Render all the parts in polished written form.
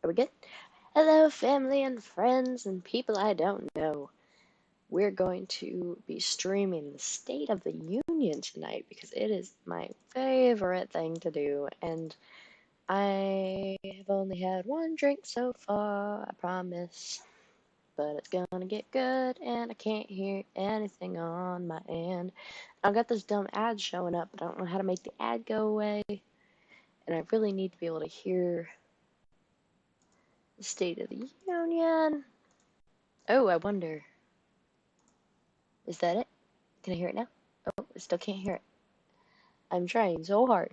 Are we good? Hello, family and friends and people I don't know. We're going to be streaming the State of the Union tonight because it is my favorite thing to do, and I have only had one drink so far, I promise. But it's gonna get good, and I can't hear anything on my end. I've got this dumb ad showing up, but I don't know how to make the ad go away, and I really need to be able to hear the State of the Union. Oh, I wonder. Is that it? Can I hear it now? Oh, I still can't hear it. I'm trying so hard.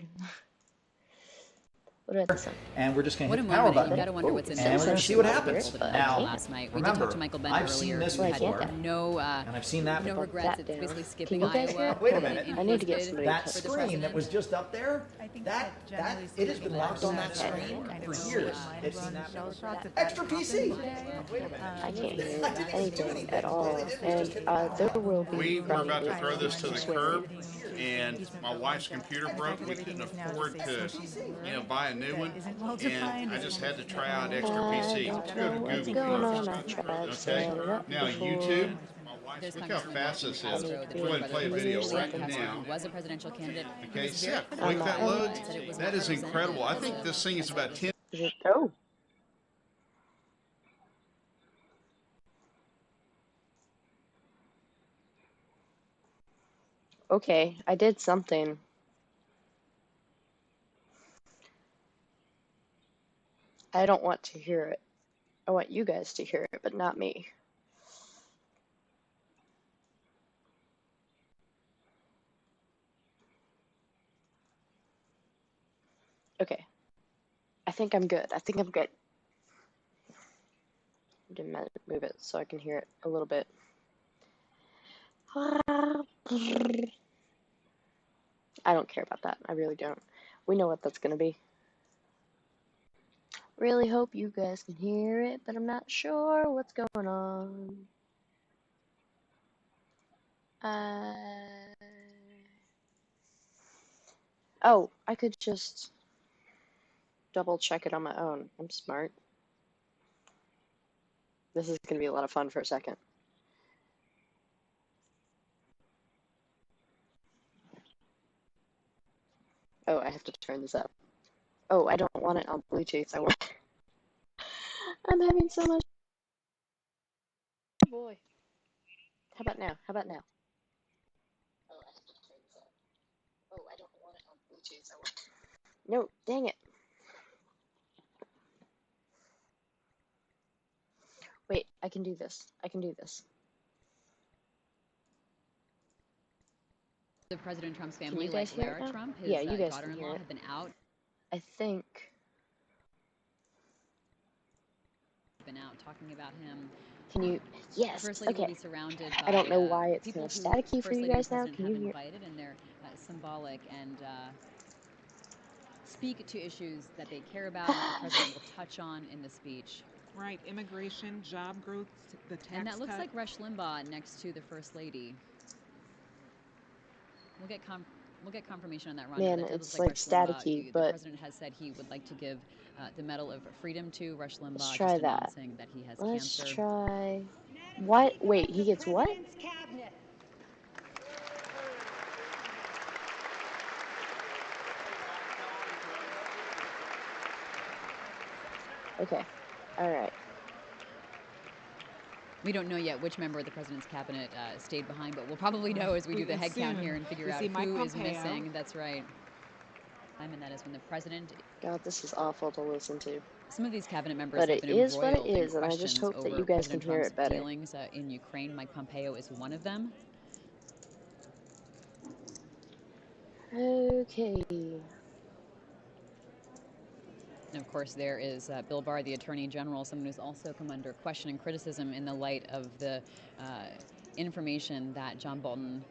What about this one? And we're just going to What hit a the power moment. button. You got to wonder what's in And we're going to see what happens. Now, last night. We did remember, talk to Michael Benn I've earlier. seen this He had before, no, and I've seen that no before. regrets. It's That basically down. skipping Can you guys hear Iowa. it? Wait a minute. I need to get somebody That to screen that was just up there, that it has been locked on that speaking. screen for years. It's seen that before. That Extra PC. Wait a minute. I can't hear I didn't even do anything anything. at all, and there will be We were about to probably throw this to the swearing. curb, and my wife's computer broke. We couldn't afford to, buy a new one, and I just had to try out extra I PC. don't Let's go know to what's Google going on. first. I tried to Okay. set it up Now before. YouTube. There's Look how Congressman fast this Walter is. Castro, Let's the go ahead and play a video Castro, right who now. was a presidential candidate. He Okay, was very set. critical Wait that of it, load. said it was That not is incredible. I representative think this thing is about 10. Is it? Oh. Okay, I did something. I don't want to hear it. I want you guys to hear it, but not me. Okay. I think I'm good. I think I'm good. Didn't move it so I can hear it a little bit. I don't care about that. I really don't. We know what that's gonna be. Really hope you guys can hear it, but I'm not sure what's going on. Oh, I could just double check it on my own. I'm smart. This is gonna be a lot of fun for a second. Oh, I have to turn this up. Oh, I don't want it on Bluetooth. I want. I'm having so much. Boy. How about now? How about now? Oh, I have to turn this up. Oh, I don't want it on Bluetooth. I want. No, dang it. Wait, I can do this. I can do this. of President Trump's Can family, you guys like hear it Lara now? Trump, his Yeah, you guys can daughter-in-law, hear it. have been out. I think. Talking about him. Can you? Yes. First Lady will Okay. be surrounded I don't by know why it's people kind of who staticky for First you Lady and guys now. President Can have you hear? invited, and they're symbolic and speak to issues that they care about and that the president will touch on in the speech. Right, immigration, job growth, the tax And that looks cut. like Rush Limbaugh next to the First Lady. We'll get confirmation on that, Ron. Man, That does it's look like Rush Limbaugh. staticky, The but president has said he would like to give the Medal of Freedom to Rush Limbaugh, let's just try that. announcing that he has Let's cancer. try. What? Wait, he gets what? Okay. All right. We don't know yet which member of the president's cabinet stayed behind, but we'll probably know as we do the head count here and figure out who is missing. That's right. And that is when the president. God, this is awful to listen to. Some of these cabinet members But have it been is what it embroiled in is, and I just questions hope that over you guys President can hear Trump's it better. dealings in Ukraine. Mike Pompeo is one of them. Okay. And of course, there is Bill Barr, the Attorney General, someone who's also come under question and criticism in the light of the information that John Bolton's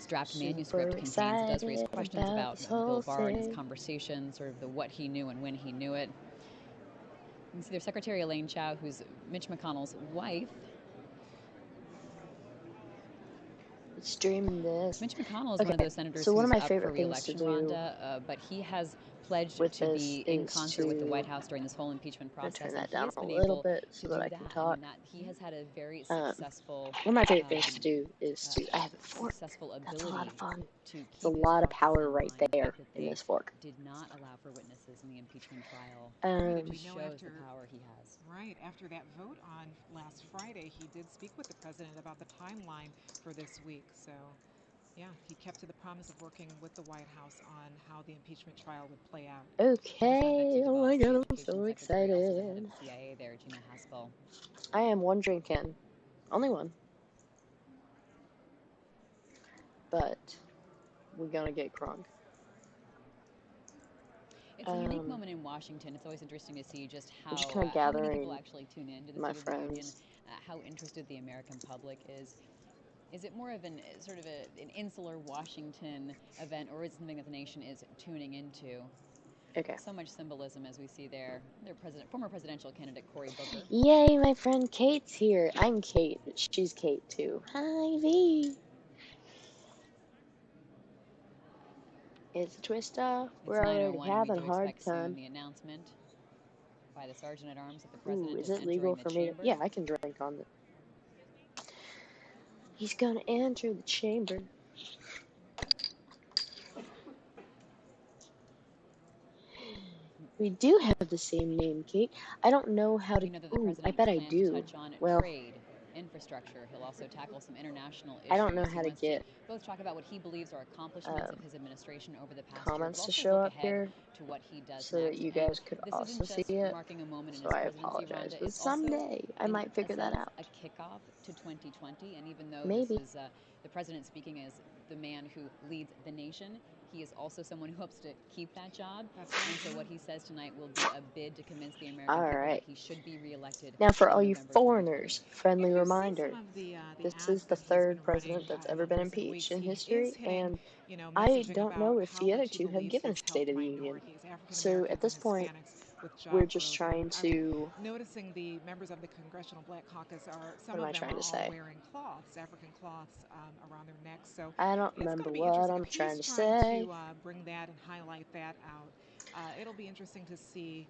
draft manuscript contains. It does raise questions about Bill Barr and his conversation, sort of the what he knew and when he knew it. You can see there's Secretary Elaine Chao, who's Mitch McConnell's wife. Stream this. Mitch McConnell is one of those senators so one who's of my up favorite for things to re-election, do. Rhonda, but he has pledged with to this be in is concert with the White to, House during this whole impeachment I'm gonna turn process, and that he down has a been little able bit to so that do I that. can I mean, talk. that he has had a very One successful of my favorite things to do is to, I have a fork. successful That's a lot ability of fun. to It's a keep his lot of caucus power in right line. The there fact that in they this fork. did not allow for witnesses in the impeachment trial Right, and we just know shows after the power he has. right after that vote on last Friday, he did speak with the president about the timeline for this week. So, yeah, he kept to the promise of working with the White House on how the impeachment trial would play out. Okay, oh my god, I'm Education so Secretary, also the head of excited. the CIA there, Gina Haspel. I am one drink in. Only one. But we're gonna get crunk. It's a unique moment in Washington. It's always interesting to see just I'm just how kind of how many people gathering actually tune in to the my State of the Union, friends. how interested the American public is. Is it more of an sort of an insular Washington event, or is it something that the nation is tuning into? Okay. So much symbolism as we see there. Their former presidential candidate Cory Booker. Yay, my friend Kate's here. I'm Kate, but she's Kate too. Hi, V. It's a twist off. We're It's already 9:01, and we having do a hard expect soon time. the announcement by the Sergeant at Arms that the Ooh, president is is it legal entering the for me to? chamber. Yeah, I can drink on it. He's gonna enter the chamber. We do have the same name, Kate. I don't know how to. We know that the Ooh, I president bet I plans to do. touch on Well, trade, infrastructure. He'll also tackle some international issues. I don't know He how to wants to get both talk about what he believes are accomplishments of his administration over the past year, but comments to also show look up ahead here to what he does so that next. you And guys could this isn't also see just it. marking a moment in So his I presidency, apologize. Rhonda. But It's also, someday I in might a figure that sense, out. a kickoff to 2020. And even though Maybe. this is the president speaking as the man who leads the nation, he is also someone who hopes to keep that job. That's right. And so what he says tonight will be a bid to convince the American All people right. that he should be reelected. Now, for all in you November 2020. foreigners, friendly If you see reminder. some of the This ads is the that he's third been running president that's in ever been recent impeached weeks, in he history, is hitting, and I messaging don't know about if how the other much he two have believes given a he's State helped of the Union. minorities, African So at Americans, and this point, Hispanics with we're job just growth. trying I'm to. noticing the members of the Congressional Black Caucus What some am of I them trying are to all say? wearing cloths, African cloths around their necks. So I don't it's going remember to be what interesting. I'm If he's trying to trying say. to bring that and highlight that out, it'll be interesting to see,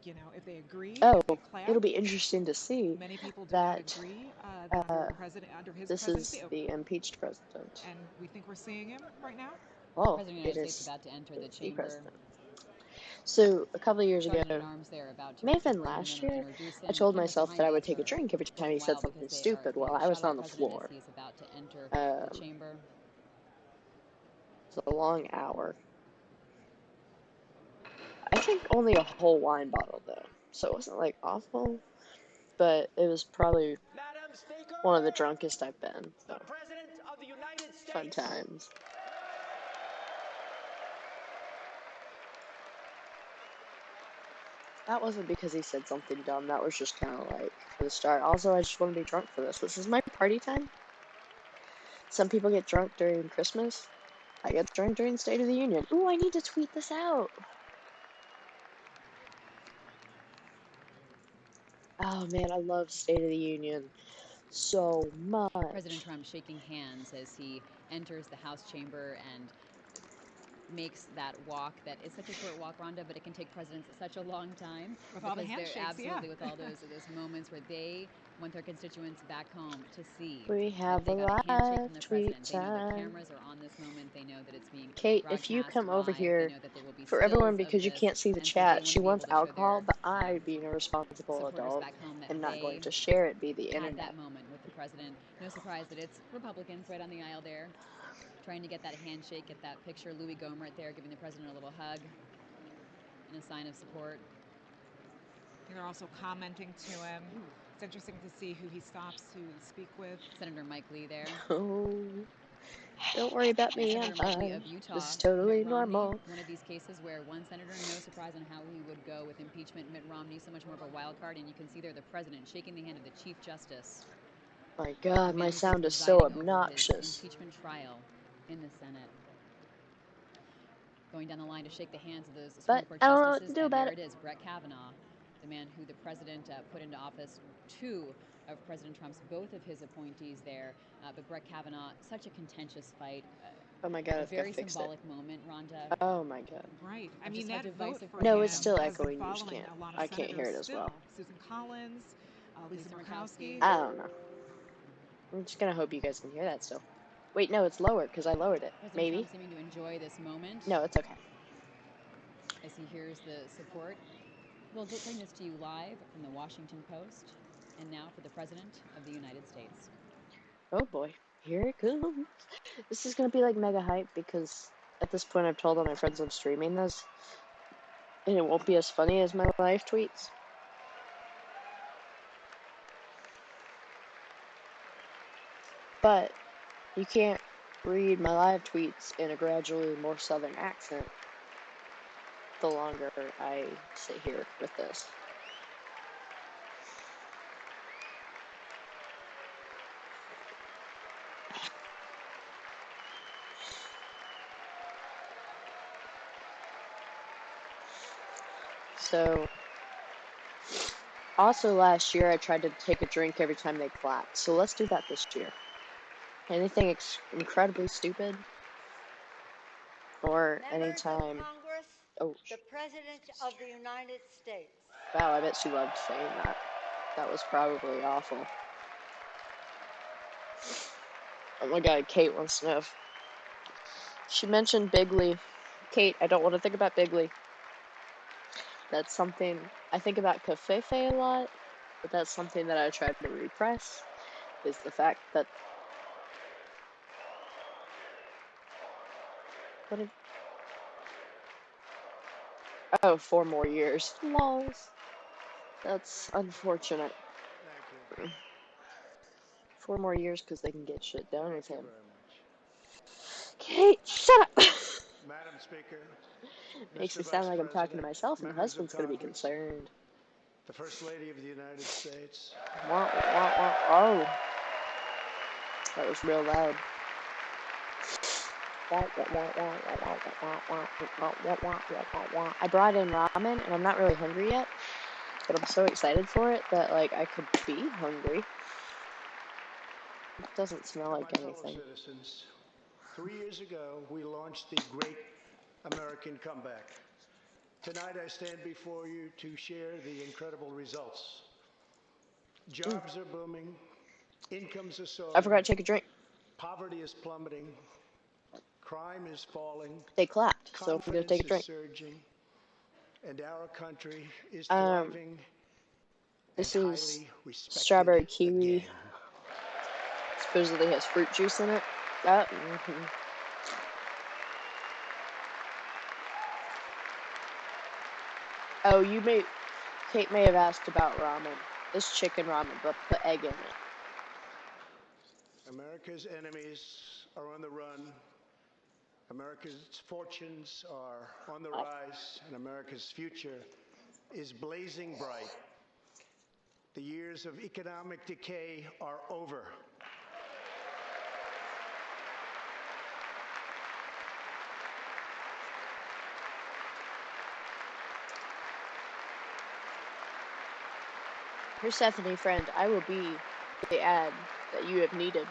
if they agree, Oh, if they clap. it'll be interesting to see Many people do not that agree under his this presidency, is the impeached president. and we think we're seeing him right now. Oh, President of the it United States is about to enter the it's the chamber. president. So a couple of years ago, Sergeant at Arms there about may have to been bring him last in and year, introduce I him. The told cameras myself that behind I would us take a are drink every time going he said wild something because stupid he's while I was shouting on at the the president as floor. he is about to enter the Um, chamber. it's a long hour. I think only a whole wine bottle though, so it wasn't like awful, but it was probably one of the drunkest I've been. So fun times. That wasn't because he said something dumb. That was just kind of like for the start. Also, I just want to be drunk for this. This is my party time. Some people get drunk during Christmas. I get drunk during State of the Union. Ooh, I need to tweet this out. Oh man, I love State of the Union so much. President Trump shaking hands as he enters the House chamber and makes that walk that is such a short walk, Rhonda, but it can take presidents such a long time. With all the because handshakes, they're absolutely yeah. with all those moments where they want their constituents back home to see We that have they a got a handshake live from the tweet president. They know the time. cameras are on this moment. They know that it's being Kate, if you broadcast come over live. They here, know that there will be for stills everyone, of because you this, can't see the and so they chat, want she to be able wants to show alcohol, their but I, being a responsible supporters adult, back home that am not they going to share it via the had internet. that moment with the president. No surprise that it's Republicans right on the aisle there, trying to get that handshake, get that picture. Louis Gohmert there giving the president a little hug in a sign of support. And they're also commenting to him. It's interesting to see who he stops to speak with. Senator Mike Lee there. Oh, don't worry about me, I'm Senator Mike Lee fine. of Utah. This is totally Mitt Romney, normal. one of these cases where one senator, no surprise on how he would go with impeachment. Mitt Romney, so much more of a wild card, and you can see there the president shaking the hand of the Chief Justice. My God, my sound is so obnoxious. Impeachment trial in the Senate. Going down the line to shake the hands of those Supreme Court I don't know what justices, to do and about there it. it is, Brett Kavanaugh, the man who the president put into office, two of President Trump's, both of his appointees there. But Brett Kavanaugh, such a contentious fight. Oh my god, A I've got very fixed it. symbolic moment, Rhonda. Oh my god. Right. I I've mean, just had that to vote device it for for No, you it's him still now. has been echoing. You just following can't. a lot of I can't hear senators it as well. still. Susan Collins, Lisa Lisa Murkowski. Murkowski. I don't know. I'm just gonna hope you guys can hear that still. Wait, no, it's lower because I lowered it. President Maybe? Trump seeming to enjoy this moment No, it's okay. as he hears the support. We'll bring this to you live from the Washington Post. And now for the President of the United States. Oh boy, here it comes. This is gonna be like mega hype because at this point I've told all my friends I'm streaming this, and it won't be as funny as my live tweets. But you can't read my live tweets in a gradually more southern accent the longer I sit here with this. So, also last year I tried to take a drink every time they clapped, so let's do that this year. Anything incredibly stupid? Or Members of anytime... Congress, Oh, the President of the United States. wow, I bet she loved saying that. That was probably awful. Oh my god, Kate wants to know if... She mentioned Bigley. Kate, I don't want to think about Bigley. That's something... I think about Covfefe a lot, but that's something that I try to repress, is the fact that... What if... Oh, 4 more years. Lolz. That's unfortunate. Thank you. 4 more years because they can get shit done with Thank you him. very much. Kate, shut up! Madam Speaker, Makes me Mr. sound Vice like I'm talking to President, myself, and the members of husband's gonna be Congress, concerned. the First Lady of the United States. Wah, wah, wah. Oh, that was real loud. I brought in ramen, and I'm not really hungry yet, but I'm so excited for it that, like, I could be hungry. It doesn't smell And like my fellow anything. citizens, 3 years ago, we launched the Great American Comeback. Tonight, I stand before you to share the incredible results. Jobs are booming, incomes are soaring. I forgot to take a drink. Poverty is plummeting, crime is falling. They clapped, so I'm gonna Confidence take a is drink. surging, and our country is thriving This and is highly respected strawberry kiwi. again. Supposedly has fruit juice in it. Oh, Kate may have asked about ramen. This chicken ramen, but put egg in it. America's enemies are on the run. America's fortunes are on the rise, and America's future is blazing bright. The years of economic decay are over. Persephone, friend, I will be the ad that you have needed.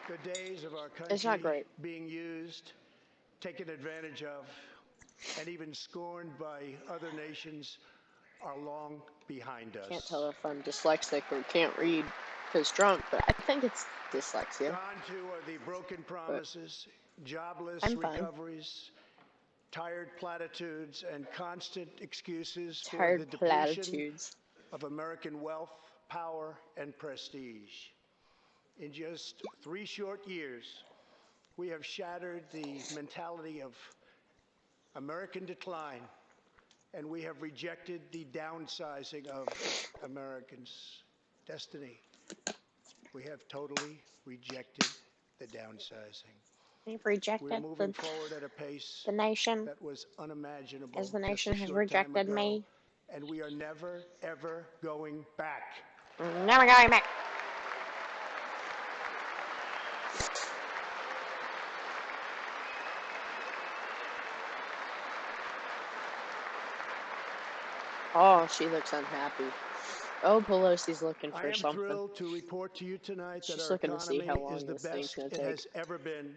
The days of our It's not country great. being used, taken advantage of, and even scorned by other nations are long behind us. Can't tell if I'm dyslexic or can't read because drunk, but I think it's dyslexia. Gone too are the broken promises, jobless I'm fine. recoveries, tired platitudes, and constant excuses for Tired the depletion platitudes. of American wealth, power, and prestige. In just 3 short years, we have shattered the mentality of American decline, and we have rejected the downsizing of Americans' destiny. We have totally rejected the downsizing. We've We're rejected moving forward at a pace the nation that was unimaginable as the just nation a has short time rejected ago, me. and we are never, ever going back. Never going back. Oh, she looks unhappy. Oh, Pelosi's looking I for am something. thrilled to report to you tonight that She's our looking to see economy how is long the this thing's best gonna it take. has ever been.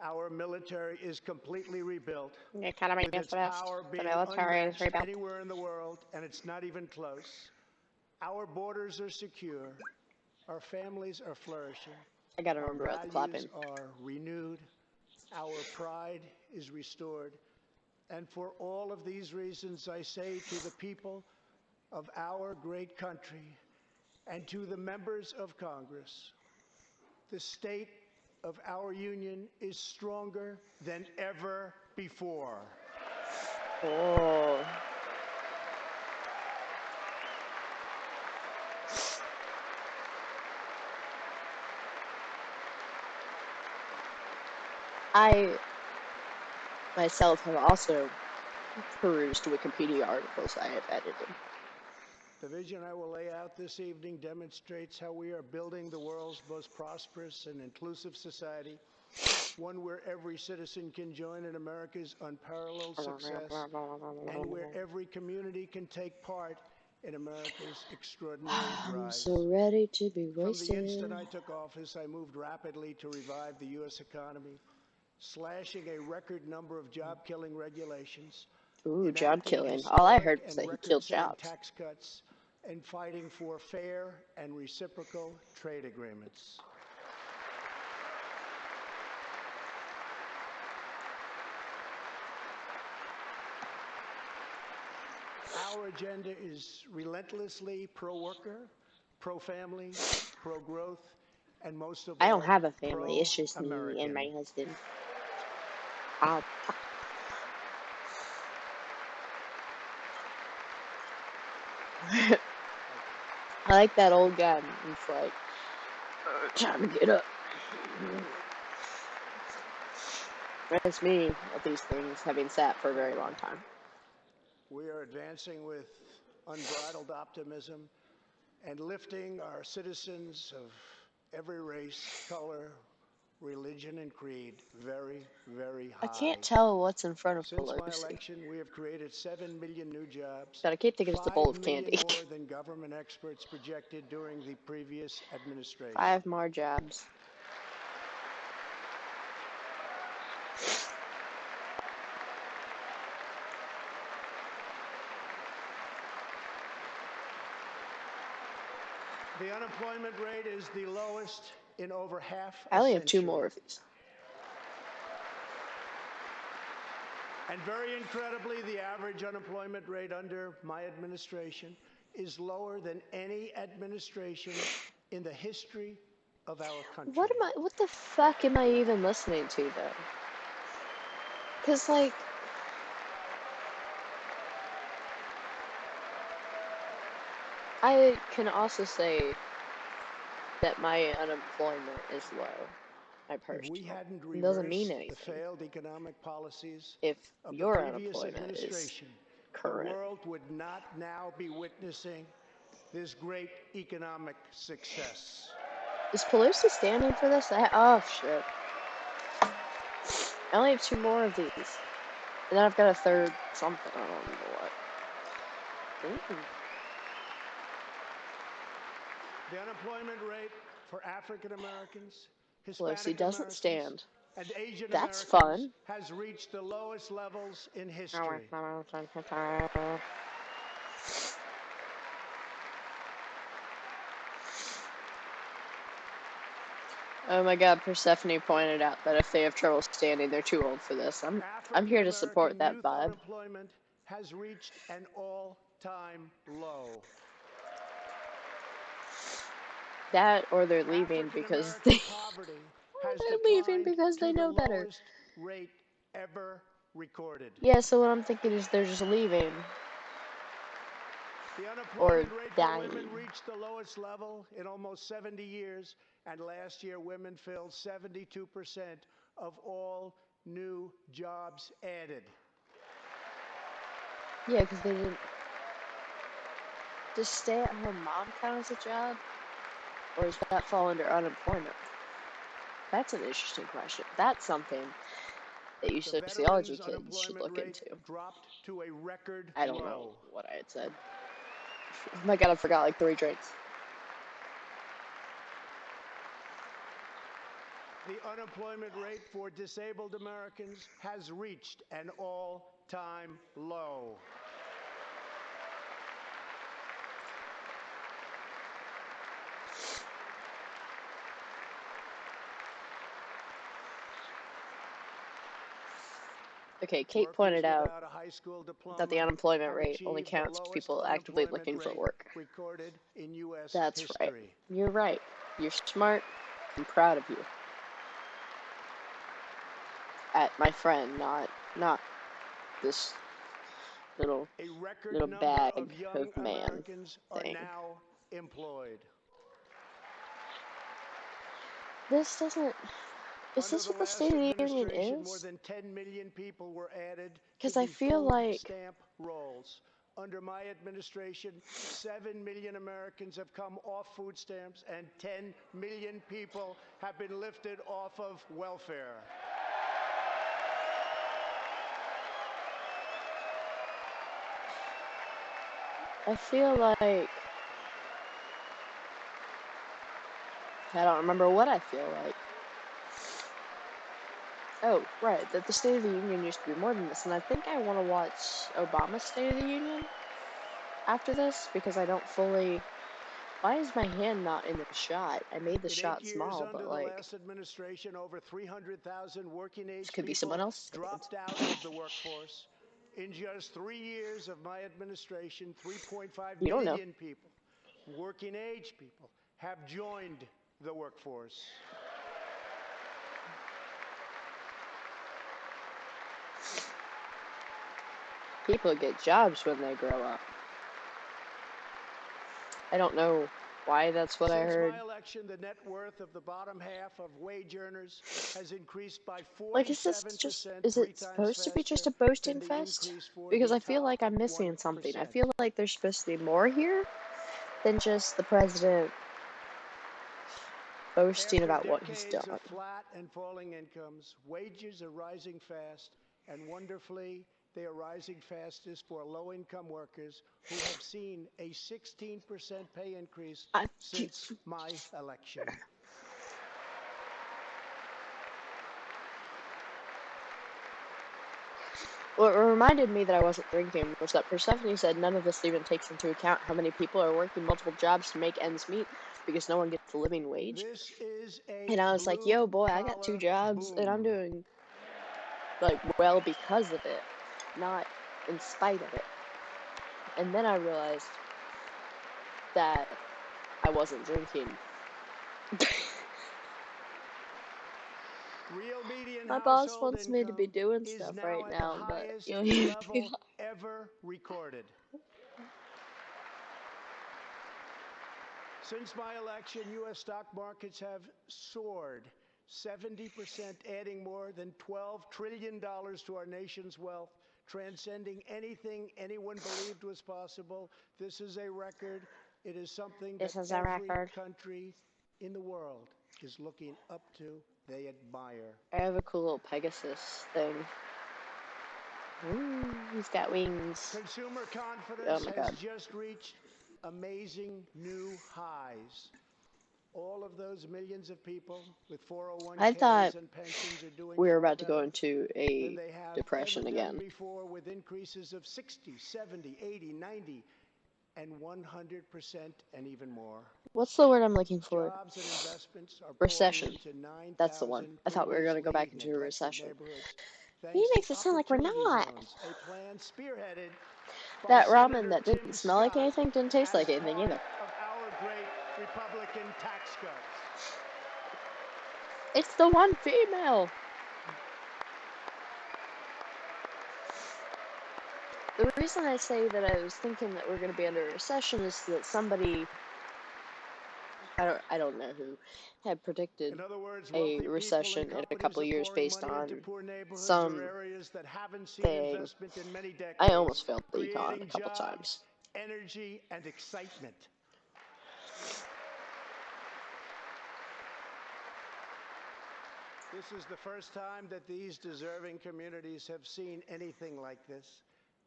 Our military is completely rebuilt, The economy with is its the best. power The being military is unmatched rebuilt. anywhere in the world, and it's not even close. Our borders are secure. Our families are flourishing. I gotta Our remember about the values clapping. are renewed. Our pride is restored. And for all of these reasons, I say to the people of our great country and to the members of Congress, the state of our union is stronger than ever before. Oh. I myself have also perused Wikipedia articles I have edited. The vision I will lay out this evening demonstrates how we are building the world's most prosperous and inclusive society, one where every citizen can join in America's unparalleled success, and where every community can take part in America's extraordinary I'm rise. so ready to be From the instant wasted. I took office, I moved rapidly to revive the U.S. economy, slashing a record number of job-killing regulations, Ooh, job enacting killing. All I heard historic was and that he killed record-setting jobs. tax cuts, and fighting for fair and reciprocal trade agreements. Our agenda is relentlessly pro-worker, pro-family, pro-growth, and most of all, I don't have a family. It's just me pro-American. and my husband. Ow. I like that old guy. It's like, time to get up. That's me at these things, having sat for a very long time. We are advancing with unbridled optimism and lifting our citizens of every race, color, religion, and creed very, very high. I can't tell what's in front of Since my Pelosi. election, we have created 7 million new jobs. But I keep thinking it's the 5 bowl of million candy. more than government experts projected during the previous administration. 5 more jobs. The unemployment rate is the lowest in over half a I only have 2 century. more of these. And very incredibly, the average unemployment rate under my administration is lower than any administration in the history of our country. What the fuck am I even listening to, though? Because, like, I can also say that my unemployment is low. My If we personal. hadn't It doesn't mean reversed the anything. failed economic policies If of the your previous unemployment is administration, the current. world would not now be witnessing this great economic success. Is Pelosi standing for this? Oh, shit. I only have 2 more of these. And then I've got a third something. I don't know what. Ooh. The unemployment rate for African Americans, Hispanic Pelosi doesn't Americans, stand. and Asian That's Americans fun. has reached the lowest levels in history. Oh my god, Persephone pointed out that if they have trouble standing, they're too old for this. I'm here to support that Youth vibe. unemployment has reached an all-time low. That or they're leaving because they poverty or has they're leaving declined because they to the know better. lowest rate ever recorded. Yeah, so what I'm thinking is they're just leaving. The Or unemployment rate for dying. women reached the lowest level in almost 70 years, and last year women filled 72% of all new jobs added. Yeah, because they didn't. Does stay-at-home mom count as a job? Or does that fall under unemployment? That's an interesting question. That's something that you sociology kids should look into. Dropped to a record I don't low. know what I had said. Oh my god, I forgot like 3 drinks. the unemployment rate for disabled Americans has reached an all-time low. Okay, Kate pointed out that the unemployment rate only counts people actively looking for work. Recorded in U.S. That's history. right. You're right. You're smart. I'm proud of you. At my friend, not this little bag of man thing. Are now employed. This doesn't. Is this what the State of the Union is? More than 10 million people were added Because to I the feel food like stamp rolls. Under my administration, 7 million Americans have come off food stamps and 10 million people have been lifted off of welfare. I feel like I don't remember what I feel like. Oh, right, that the State of the Union used to be more than this, and I think I want to watch Obama's State of the Union after this, because I don't fully... Why is my hand not in the shot? I made the shot small, but like... In 8 years under the last administration, over 300,000 working-age This could be someone people else's hand. dropped out of the workforce. In just 3 years of my administration, 3.5 million people, working-age people, have joined the workforce. People get jobs when they grow up. I don't know why that's what I heard. Since my election, the net worth of the bottom half of wage earners has increased by 47%. Like, is it supposed to be just a boasting fest? Because I feel like I'm missing something. I feel like there's supposed to be more here than just the president boasting about what he's done. After decades of flat and falling incomes, wages are rising fast, and wonderfully, they are rising fastest for low-income workers who have seen a 16% pay increase since my election. What reminded me that I wasn't drinking was that Persephone said none of this even takes into account how many people are working multiple jobs to make ends meet because no one gets a living wage. And I was like, yo, boy, I got 2 jobs and I'm doing like well because of it, not in spite of it. And then I realized that I wasn't drinking. My boss wants me to be doing stuff right now, but Ever recorded. Since my election, U.S. stock markets have soared 70%, adding more than $12 trillion to our nation's wealth, transcending anything anyone believed was possible. This is a record. It is something that every country in the world is looking up to. They admire. I have a cool little Pegasus thing. Ooh, he's got wings. Consumer confidence has just reached amazing new highs. All of those millions of people with 401ks and pensions are doing we were about to go into a depression again. Before, with increases of 60, 70, 80, 90, and 100% and even more. What's the word I'm looking for? Jobs and investments are recession. That's the one. I thought we were going to go back into a recession. He makes it sound like we're not. A plan spearheaded that ramen that didn't smell like anything didn't taste like anything either. Of our great Republican tax cuts. It's the one female. The reason I say that I was thinking that we're going to be under a recession is that somebody, I don't know who, had predicted a recession in a couple of years based on some thing. I almost failed the econ a couple times. Energy and excitement. This is the first time that these deserving communities have seen anything like this.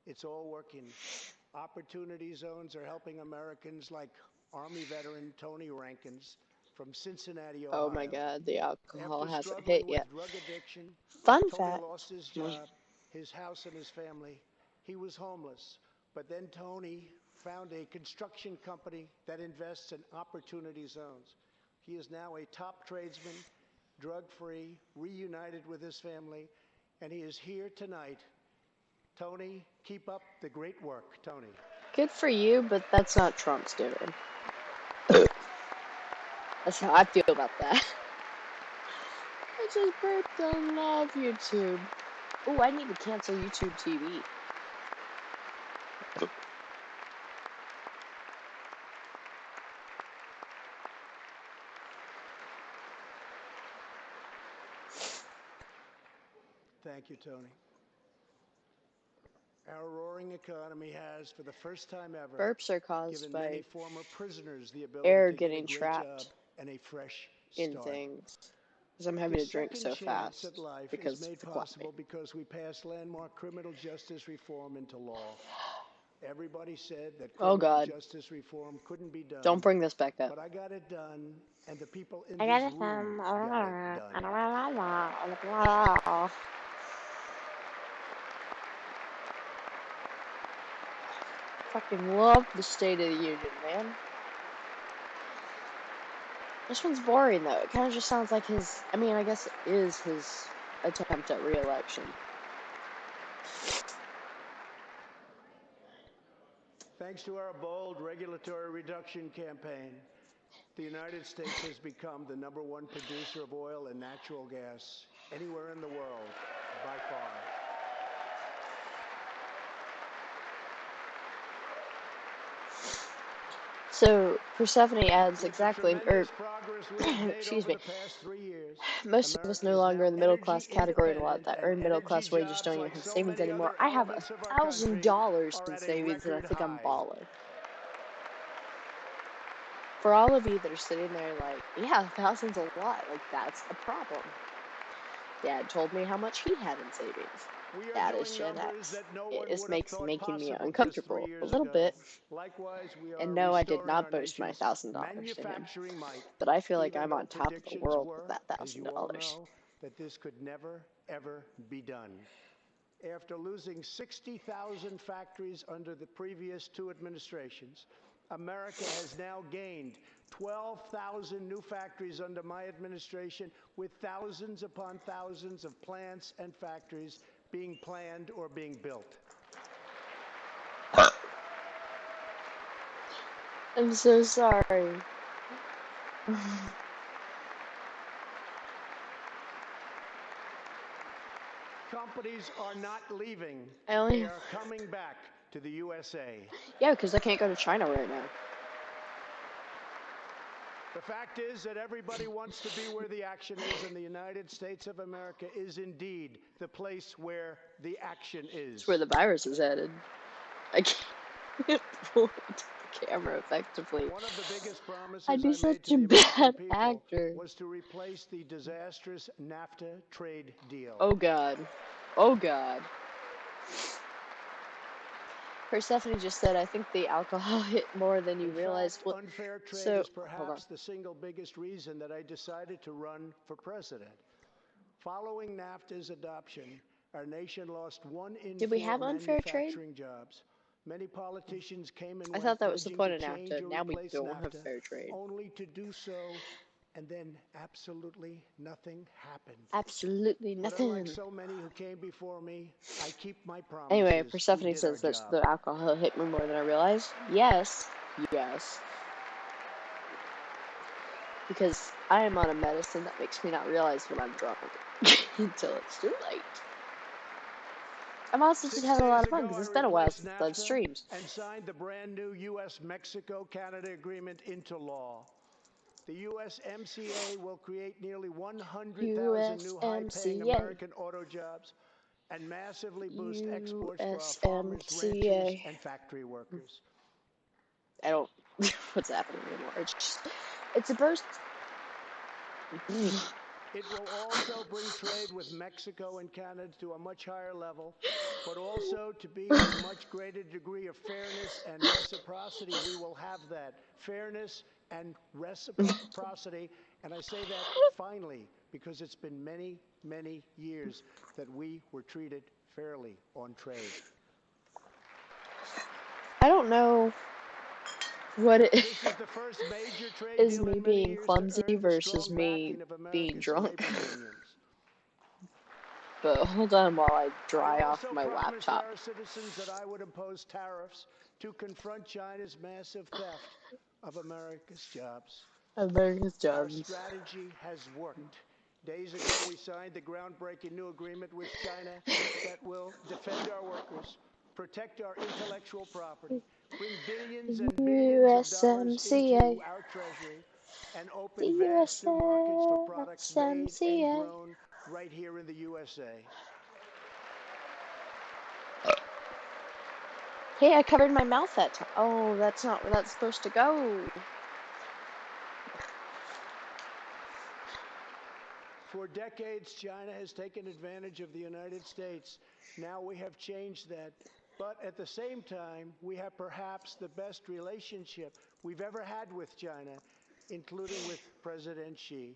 It's all working. Opportunity zones are helping Americans like Army veteran Tony Rankins from Cincinnati, Oh my Ohio. God, the alcohol After hasn't struggling hit with yet. drug addiction, Fun Tony fact. lost his job, his house, and his family. He was homeless. But then Tony found a construction company that invests in opportunity zones. He is now a top tradesman, drug-free, reunited with his family, and he is here tonight. Tony, keep up the great work, Tony. Good for you, but that's not Trump's doing. That's how I feel about that. I just burped on love YouTube. Oh, I need to cancel YouTube TV. Thank you, Tony. Our roaring economy has, for the first time ever, Burps are caused given by many former prisoners the ability air to get a getting great job trapped and a fresh in start. things. Because I'm having This to drink second so chance fast at life because is of made the quality. possible because we passed landmark criminal justice reform into law. Everybody said that Oh criminal God, justice reform couldn't be done. don't bring this back up. But I got it done, and the people in I this got it room got it done. Fucking love the State of the Union, man. This one's boring though. It kind of just sounds like his. I mean, I guess it is his attempt at re-election. Thanks to our bold regulatory reduction campaign, the United States has become the #1 producer of oil and natural gas anywhere in the world, by far. So Persephone adds With exactly, the or tremendous progress we have made excuse over me, the past 3 years, most of us America no is longer now in the middle class energy category, and a lot independent, that and earn middle energy class wages jobs, don't even like have so savings many anymore. other I have elements of our country, $1,000 are in at a savings, and I record think I'm high. baller. For all of you that are sitting there like, yeah, 1,000's a lot, like that's a problem. Dad told me how much he had in savings. We are That is doing Gen numbers X. that no It one is would have thought making me possible just 3 uncomfortable a years little ago. bit. Likewise, we And are no, I did restoring not our boast my nation's $1,000 to him. manufacturing might, But I feel like even I'm though on top of the predictions world were, with that as you all $1,000. know, that this could never, ever be done. After losing 60,000 factories under the previous 2 administrations, America has now gained 12,000 new factories under my administration, with thousands upon thousands of plants and factories being planned or being built. I'm so sorry. Companies are not leaving. I only They are coming back to the USA. Yeah, because I can't go to China right now. The fact is that everybody wants to be where the action is, and the United States of America is indeed the place where the action is. It's where the virus is headed. I can't point the camera effectively. One of the biggest promises I'd be I made such to a the American bad people actor. was to replace the disastrous NAFTA trade deal. Oh God. Oh God. Persephone just said, I think the alcohol hit more than you In realize. fact, Well, unfair trade so, is hold on. perhaps the single biggest reason that I decided to run for president. Following NAFTA's adoption, our nation lost 1 in 4 Did we have unfair trade? manufacturing jobs. Many politicians came and I went, thought that was the pledging point to of change NAFTA. or Now we replace don't have NAFTA, fair trade. only to do so, and then absolutely nothing happened. Absolutely But nothing. unlike so many who came before me, I keep my promises. Anyway, We Persephone did says our that job. the alcohol hit me more than I realized. Yes. Yes. Because I am on a medicine that makes me not realize when I'm drunk until it's too late. I'm also just 6 having a lot days of fun ago, because I it's been a while replaced since I've done NAFTA streams. and signed the brand new U.S.-Mexico-Canada agreement into law. The USMCA will create nearly 100,000 new high-paying USMCA. American auto jobs and massively boost exports for our farmers, ranchers, USMCA. and factory workers. I don't what's happening anymore. It's a burst. It will also bring trade with Mexico and Canada to a much higher level, but also to be a much greater degree of fairness and reciprocity. We will have that fairness and reciprocity. And I say that finally because it's been many, many years that we were treated fairly on trade. I don't know what it This is the first major trade is deal me in many being years to clumsy earn the versus strong me backing of being America's drunk. labor unions. But hold on while I I dry off also my promised laptop. our citizens that I would impose tariffs to confront China's massive theft of America's jobs. America's Our jobs. strategy has worked. Days ago, we signed the groundbreaking new agreement with China that will defend our workers, protect our intellectual property, bring billions and billions of dollars USMCA. into our treasury, and The open vast new markets for products made and USMCA. grown right here in the USA. Hey, I covered my mouth that time. Oh, that's not where that's supposed to go. For decades, China has taken advantage of the United States. Now we have changed that. But at the same time, we have perhaps the best relationship we've ever had with China, including with President Xi.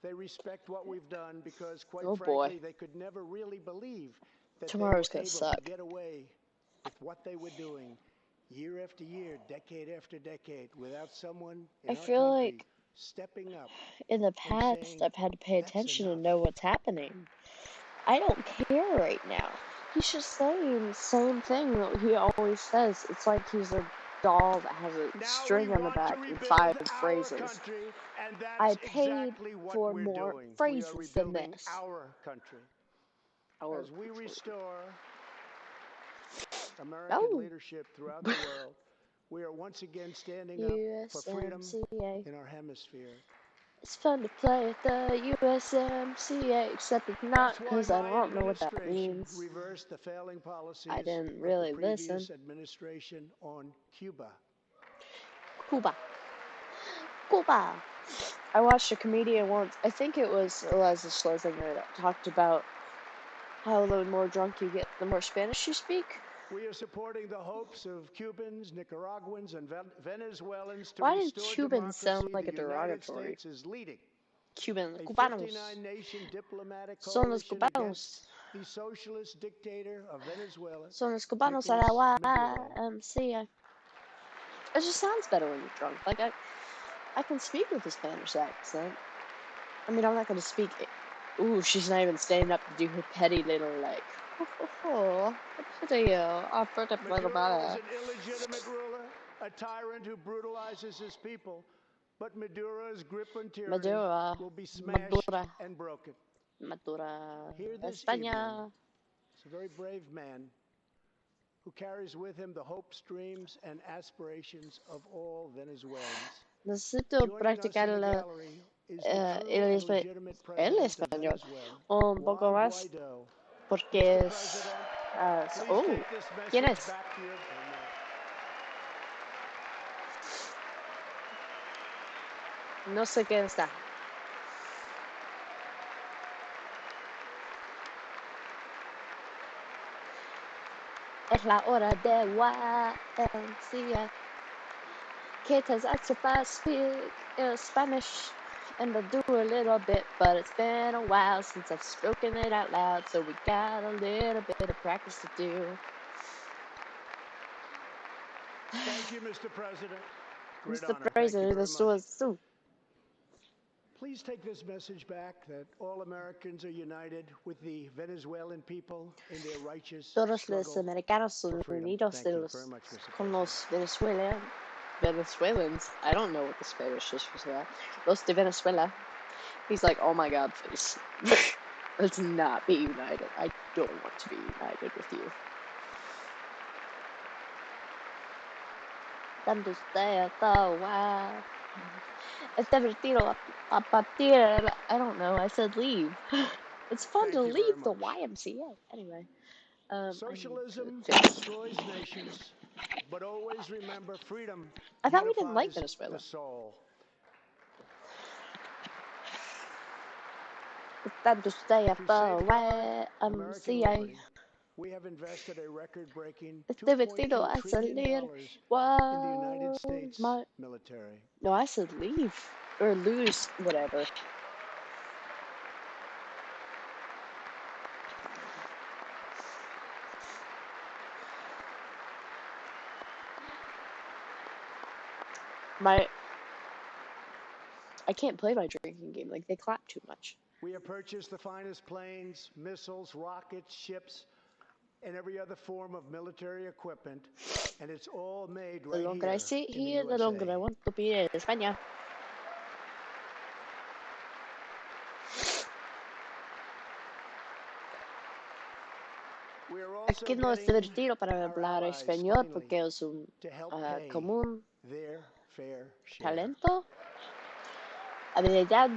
They respect what we've done because, quite frankly, they could never really believe that Tomorrow's they were gonna able suck. to get away with what they were doing year after year, decade after decade, without someone in I our feel country like stepping up in the and past saying, I've had to pay "That's attention and enough." know what's happening. I don't care right now. He's just saying the same thing that he always says. It's like he's a doll that has a Now string we on the want to back and rebuild 5 our phrases. country, and I that's paid exactly what for we're more doing. We are phrases than rebuilding this. our country. As we restore American leadership throughout the world, we are once again standing up for freedom USMCA. in our hemisphere. It's fun to play at the USMCA, except it's not That's why because I my don't know what that administration means. reversed the failing policies I didn't of really the previous listen. administration on Cuba. Cuba. Cuba. I watched a comedian once, I think it was Eliza Schlesinger, that talked about how the more drunk you get, the more Spanish you speak. We are supporting the hopes of Cubans, Nicaraguans, and Venezuelans to Why did restore Cubans sound democracy. like a The United derogatory? States is leading Cuban, a Cubanos. 59-nation diplomatic Son los coalition against Cubanos. the socialist dictator of Venezuela, Son los Cubanos a Nicolas la Maduro. YMCA. It just sounds better when you're drunk. Like, I can speak with a Spanish accent. I mean, I'm not going to speak it. Ooh, she's not even standing up to do her petty little, like, oh, pretty, pretty little Maduro is bit. an illegitimate ruler, a tyrant who brutalizes his people. But Maduro's grip on tyranny Madura, will be smashed and broken. Madura, Here this evening, España. it's a very brave man who carries with him the hopes, dreams, and aspirations of all Venezuelans. Necesito Joining us in practicar the gallery is the true el, and legitimate el president of español Venezuela, un poco Juan más, Guaidó. porque Mr. es... President, please oh, take this ¿quién message es? back to your homeland. No sé quién está. Es la hora de YMCA. Kids I to speak Spanish, and I do a little bit, but it's been a while since I've spoken it out loud, so we got a little bit of practice to do. Thank you, Mr. President. Great Mr. honor. President, this was so. Please take this message back that all Americans are united with the Venezuelan people in their righteous Todos los struggle americanos son for freedom. unidos Thank you los, very much, Mr. con President. los Venezuelans. I don't know what the Spanish is for that. Los de Venezuela. He's like, oh my god, please. Let's not be united. I don't want to be united with you. Tanto usted why. Este retiro a partir. I don't know. I said leave. It's fun to leave the YMCA. Anyway. Socialism destroys nations, but always remember freedom I thought we didn't like unifies Venezuela. the soul. Tanto usted To safeguard American YMCA. liberty, we have invested a record-breaking Este $2.2 vestido va a trillion salir in the United United States military. No, I said leave. Or lose, whatever. I can't play my drinking game. Like, they clap too much. We have purchased the finest planes, missiles, rockets, ships, and every other form of military equipment, and it's all made right The longer I sit in the here, the longer I USA. want to be in España. We are also Aquí no es getting divertido para our hablar allies, español finally, porque es un to help pay común their fair share. talento, habilidad,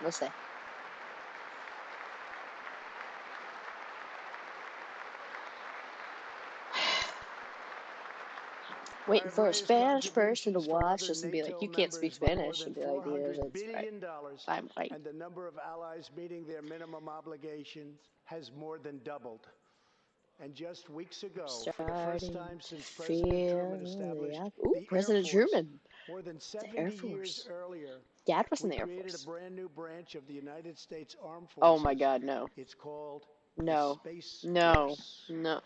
no sé. Waiting for a Spanish person to watch this and be like, you can't speak Spanish, and be like, yeah, that's right. I'm right. And the number of allies meeting their minimum obligations has more than doubled. And just weeks ago, for the first time since President Truman established the President Air Force, Truman. more than The Air 70 years Force. earlier, Dad was in we the Air created Force. a brand new branch of the United States Armed Forces. Oh my God, no. It's called No. the Space No. Force. No.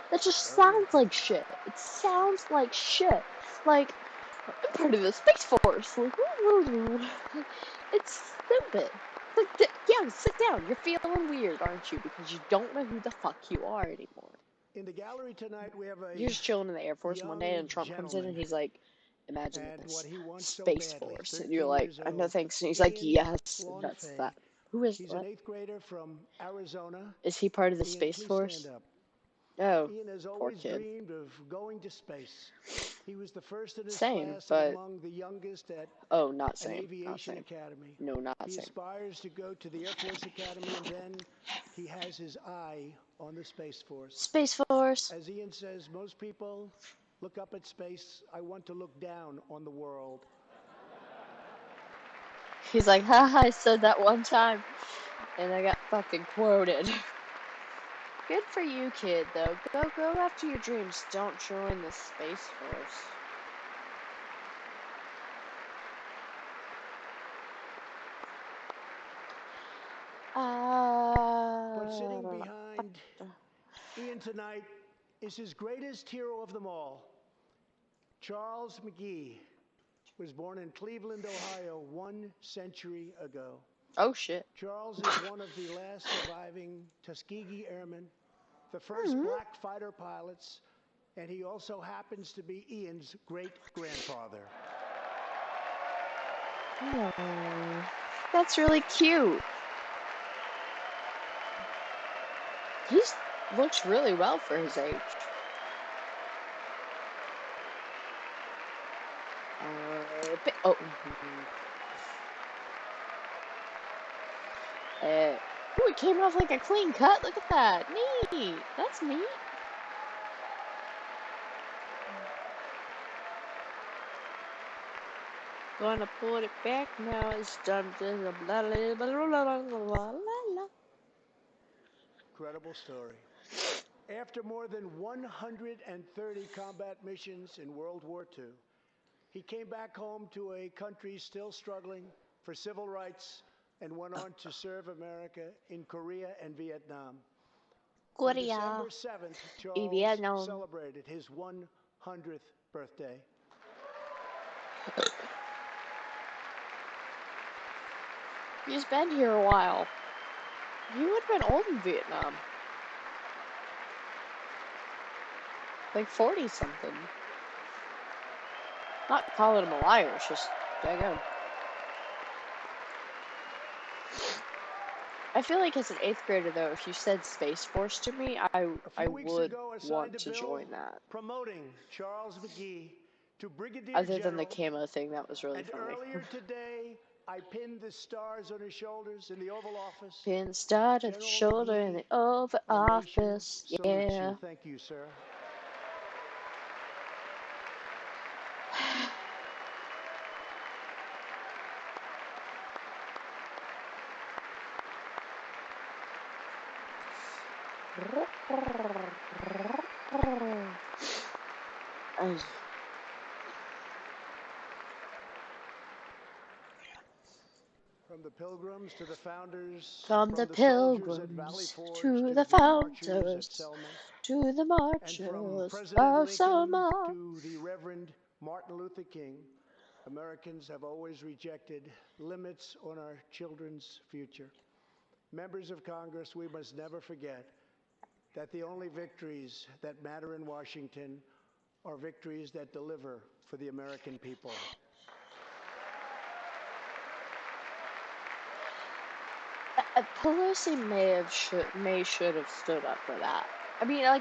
That just sounds like shit. It sounds like shit. Like, I'm part of the Space Force. Like, it's stupid. Like, yeah, sit down. You're feeling weird, aren't you? Because you don't know who the fuck you are anymore. In the gallery tonight, we have a You're just chilling in the Air Force one day, and Trump comes in, and he's like, imagine this, Space Force. And you're like, no thanks. And he's like, yes, that's that. Who is He's that? an 8th grader from Arizona. Is he part of the Ian, Space please Force? stand up. Oh, Ian has poor always kid. dreamed of going to space. He was the first in his Same, class but and among the youngest at oh, not an same. aviation Not same. academy. No, not He same. aspires to go to the Air Force Academy, and then he has his eye on the Space Force. Space Force. As Ian says, most people look up at space. I want to look down on the world. He's like, haha, I said that one time, and I got fucking quoted. Good for you, kid, though. Go after your dreams. Don't join the Space Force. But sitting behind Ian tonight is his greatest hero of them all. Charles McGee was born in Cleveland, Ohio, 1 century ago. Oh, shit. Charles is one of the last surviving Tuskegee Airmen, the first black fighter pilots, and he also happens to be Ian's great-grandfather. Oh, that's really cute. He looks really well for his age. Oh. Ooh, it came off like a clean cut. Look at that. Neat. That's neat. Gonna put it back now. It's done. Incredible story. After more than 130 combat missions in World War II, he came back home to a country still struggling for civil rights and went on to serve America in Korea and Vietnam. On December 7th, Charles celebrated his 100th birthday. He's been here a while. He would have been old in Vietnam. Like 40-something. Not calling him a liar, it's just, daggone. I feel like as an 8th grader, though, if you said Space Force to me, I would want to join that. Promoting Charles McGee to Brigadier Other than the General, camo thing, that was really and funny. earlier today, I pinned the stars on his shoulders in the Oval Office. Pin star to the shoulder in the Oval Office, yeah. Thank you, sir. From the Pilgrims to the Founders, From the from the soldiers at Valley pilgrims Forge to to the the marchers at founders Selma, to the and from marchers President of Lincoln Selma. to the Reverend Martin Luther King, Americans have always rejected limits on our children's future. Members of Congress, we must never forget that the only victories that matter in Washington are victories that deliver for the American people. Pelosi should have stood up for that. I mean, I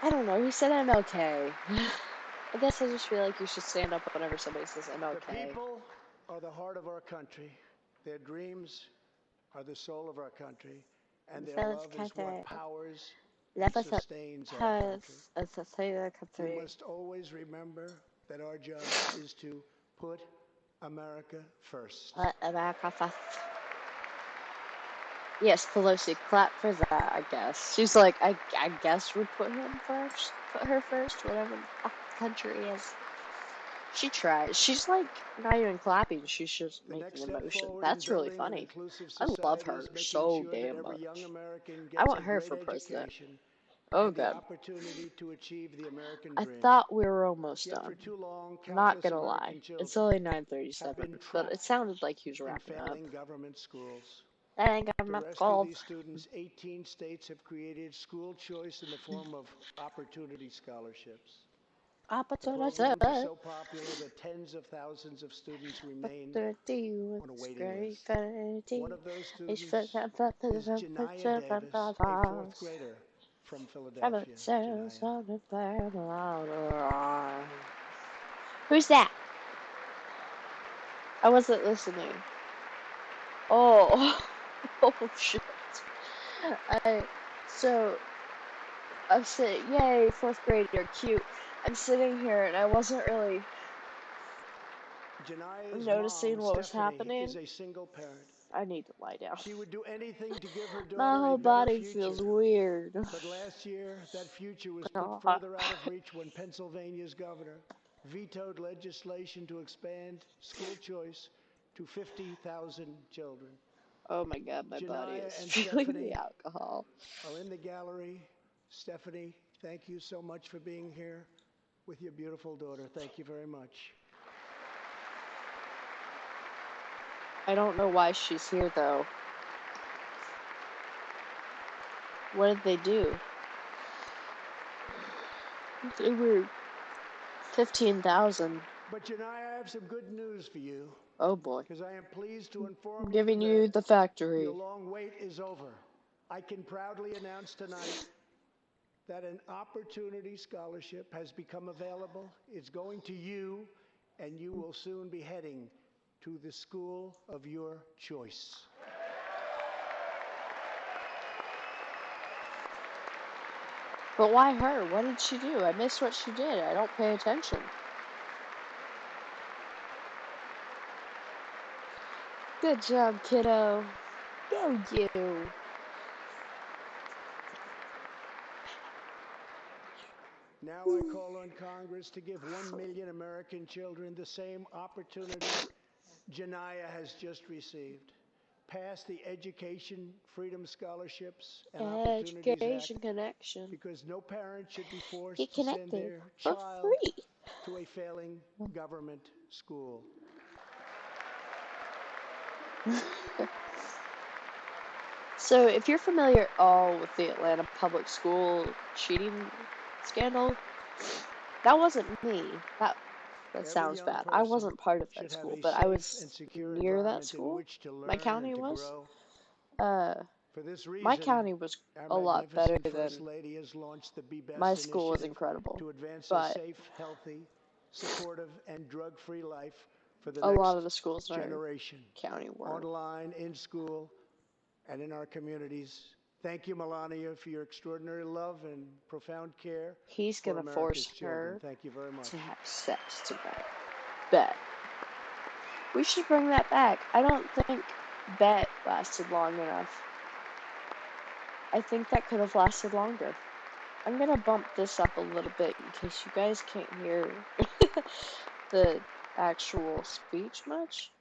don't know. He said MLK. I guess I just feel like you should stand up whenever somebody says MLK. The people are the heart of our country. Their dreams are the soul of our country, and their love is what powers and sustains our country. We must always remember that our job is to put America first. America first. Yes, Pelosi, clap for that, I guess. She's like, I guess we'd put him first. Put her first, whatever the country is. She tries. She's like not even clapping, she's just making a motion. That's really funny. I love her so damn much. I want her for president. Oh god. I thought we were almost done. Not gonna lie. It's only 9:37, but it sounded like he was wrapping up. I think I'm To rescue these students, 18 states have created school choice in the form of opportunity scholarships. The program is so popular that tens of thousands of students remain on a waiting list. One of those students is Janiah Davis, a fourth grader from Philadelphia. Janiah. Who's that? I wasn't listening. Oh, oh shit. I'm sitting, yay, fourth grade, you're cute. I'm sitting here and I wasn't really noticing what was happening. Is a single parent. I need to lie down. She would do anything to give her daughter My whole a better body future. feels weird. But last year, that future was put further out of reach when Pennsylvania's governor vetoed legislation to expand school choice to 50,000 children. Oh my god, my body is feeling the alcohol. Are in the gallery. Stephanie, thank you so much for being here with your beautiful daughter. Thank you very much. I don't know why she's here though. What did they do? They were 15,000. But Janai, I have some good news for you. Oh boy. Because I am pleased to inform I'm giving you the factory. The long wait is over. I can proudly announce tonight that an opportunity scholarship has become available. It's going to you, and you will soon be heading to the school of your choice. But why her? What did she do? I missed what she did. I don't pay attention. Good job, kiddo. Go you. Now I call on Congress to give 1 million American children the same opportunity Janiyah has just received. Pass the Education Freedom Scholarships and Opportunities Act, connection. because no parent should be forced to send their child to a failing government school. So, if you're familiar at all with the Atlanta public school cheating scandal, that wasn't me. That sounds bad. I wasn't part of that school, but I was near that school. My county was. My county was a lot better than my school was incredible, to advance but a safe, healthy, supportive, and drug-free life for the a lot of the next schools in our generation. county were. Online, in school, and in our communities. Thank you, Melania, for your extraordinary love and profound care. He's gonna force her Thank you very much. to have sex tonight. Bet. We should bring that back. I don't think Bet lasted long enough. I think that could have lasted longer. I'm gonna bump this up a little bit in case you guys can't hear the actual speech much.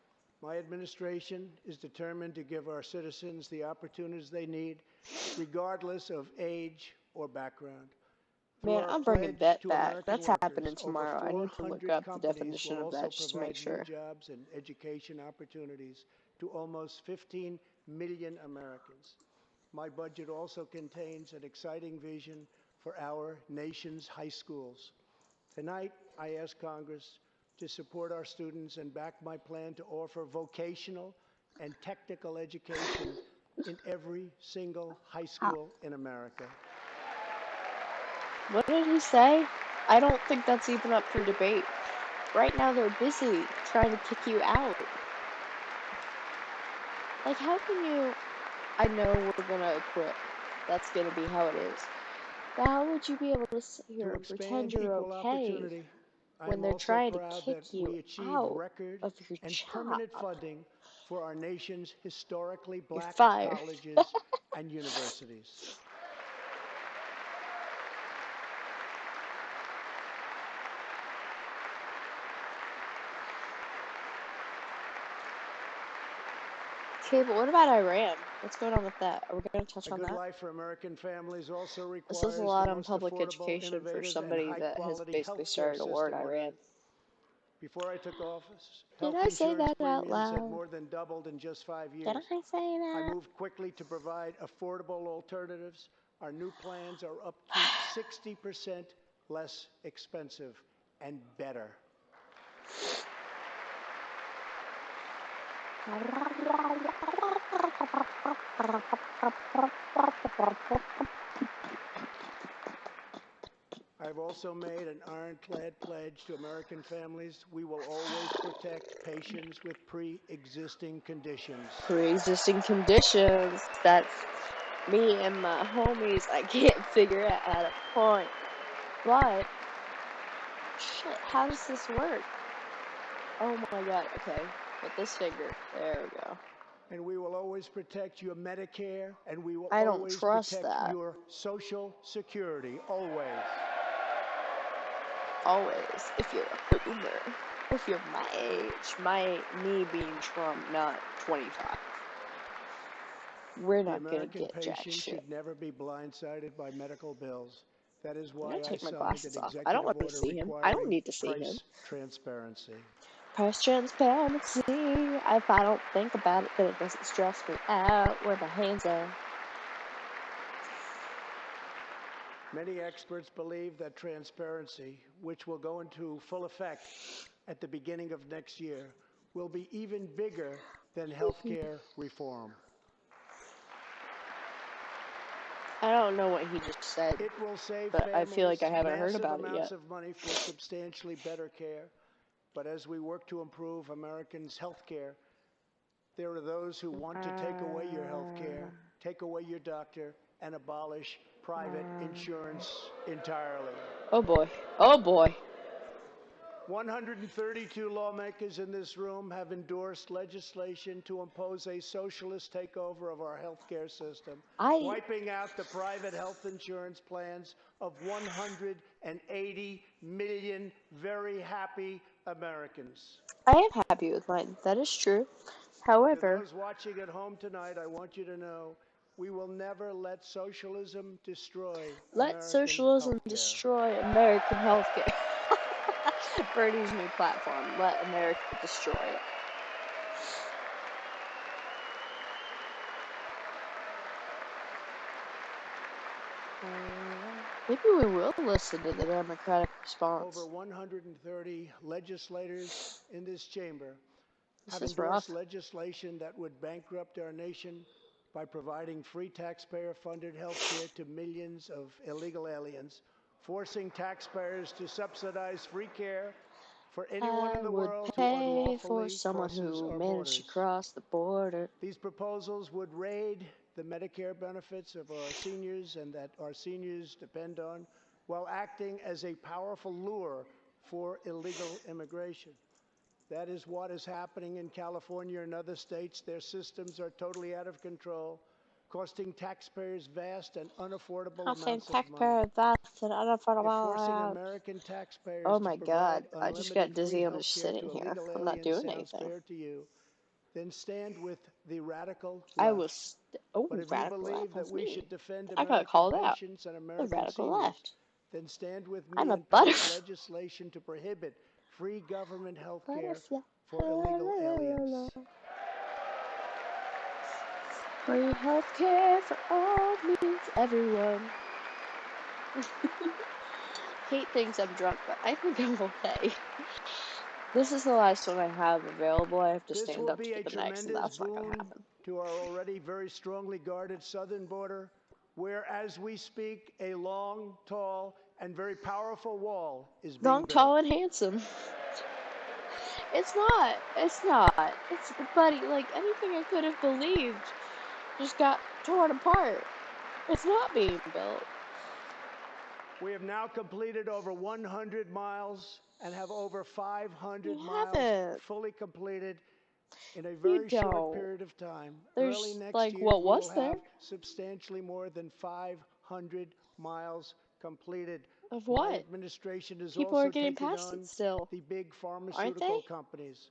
My administration is determined to give our citizens the opportunities they need, regardless of age or background. Through Man, our I'm bringing pledge bet to back. American That's workers, happening over tomorrow. I need to look 400 up the companies definition will of that also just to make provide new sure. jobs and education opportunities to almost 15 million Americans. My budget also contains an exciting vision for our nation's high schools. Tonight, I ask Congress to support our students and back my plan to offer vocational and technical education in every single high school in America. What did he say? I don't think that's even up for debate. Right now they're busy trying to kick you out. Like, how can you... I know we're gonna equip. That's gonna be how it is. But how would you be able to sit here To and pretend expand you're equal okay opportunity, I when am they're also trying to proud kick that you we achieved out record of your and job? permanent funding for our nation's historically You're black fired. colleges and universities. Okay, but what about Iran? What's going on with that? Are we going to touch A on good that? life for American families also This is a requires the lot on most public affordable, education for innovative, and somebody that has high-quality basically health care started a war in system on Iran. earth. Before I took office, Did health I say insurance that out premiums had loud? more than doubled in just 5 Did years. I say I that? moved quickly to provide affordable alternatives. Our new plans are up to 60% less expensive and better. I've also made an ironclad pledge to American families. We will always protect patients with pre-existing conditions. Pre-existing conditions. That's me and my homies. I can't figure out how to point. But, shit, how does this work? Oh my god, okay. With this finger. There we go. And we will always protect your Medicare, and we will I don't always trust protect that. your Social Security, always. Always. If you're a boomer. If you're my age. My me being Trump, not 25. We're The not gonna American get jack patient shit. should never be blindsided by medical bills. That is I'm why gonna I take my signed an glasses off. I don't executive want to order see him. I don't requiring need to see him. price transparency. Price transparency. If I don't think about it, then it doesn't stress me out. Where my hands are. Many experts believe that transparency, which will go into full effect at the beginning of next year, will be even bigger than healthcare reform. I don't know what he just said, It will save but I feel like I families haven't heard massive about it amounts yet. of money for substantially better care. But as we work to improve Americans' health care, there are those who want to take away your health care, take away your doctor, and abolish private insurance entirely. Oh boy. Oh boy. 132 lawmakers in this room have endorsed legislation to impose a socialist takeover of our healthcare system, wiping out the private health insurance plans of 180 million very happy Americans. I am happy with mine. That is true. To However, those watching at home tonight, I want you to know we will never let socialism destroy let American socialism healthcare. destroy American healthcare. Bernie's new platform. Let America destroy it. Maybe we will listen to the Democratic response. Over 130 legislators in this chamber have This is endorsed rough. legislation that would bankrupt our nation by providing free taxpayer-funded health care to millions of illegal aliens, forcing taxpayers to subsidize free care for anyone in the world who pay for unlawfully someone crosses who our managed to borders. cross the border. These proposals would raid the Medicare benefits of our seniors and that our seniors depend on, while acting as a powerful lure for illegal immigration. That is what is happening in California and other states. Their systems are totally out of control, costing taxpayers vast and unaffordable amounts of money. And forcing American taxpayers Oh to my provide god, I just got unlimited free dizzy. I'm health just care sitting to here. illegal I'm not aliens doing sounds anything. fair to you. then stand with the radical I left. was. Oh, But if you radical left. believe that That's we me. should defend I got American called out. patients and The American radical seniors, left. then stand with I'm me a and pass butterfly. legislation to prohibit free government health care Butterfly. for illegal aliens. Free healthcare for all means everyone. Kate thinks I'm drunk, but I think I'm okay. This is the last one I have available. I have to This stand will up be to a the next, and tremendous that's not going to boon happen. to our already very strongly guarded southern border, where, as we speak, a long, tall, and very powerful wall is being Long, built. tall, and handsome. It's not. It's not. It's, buddy, like anything I could have believed just got torn apart. It's not being built. We have now completed over 100 miles and have over 500 You miles haven't. fully completed in a You very short don't. period of time. There's, Early next like, year, what we was will there? have substantially more than 500 miles completed. Of My what? administration is People also are getting taking past on it still. the big Aren't pharmaceutical they? companies.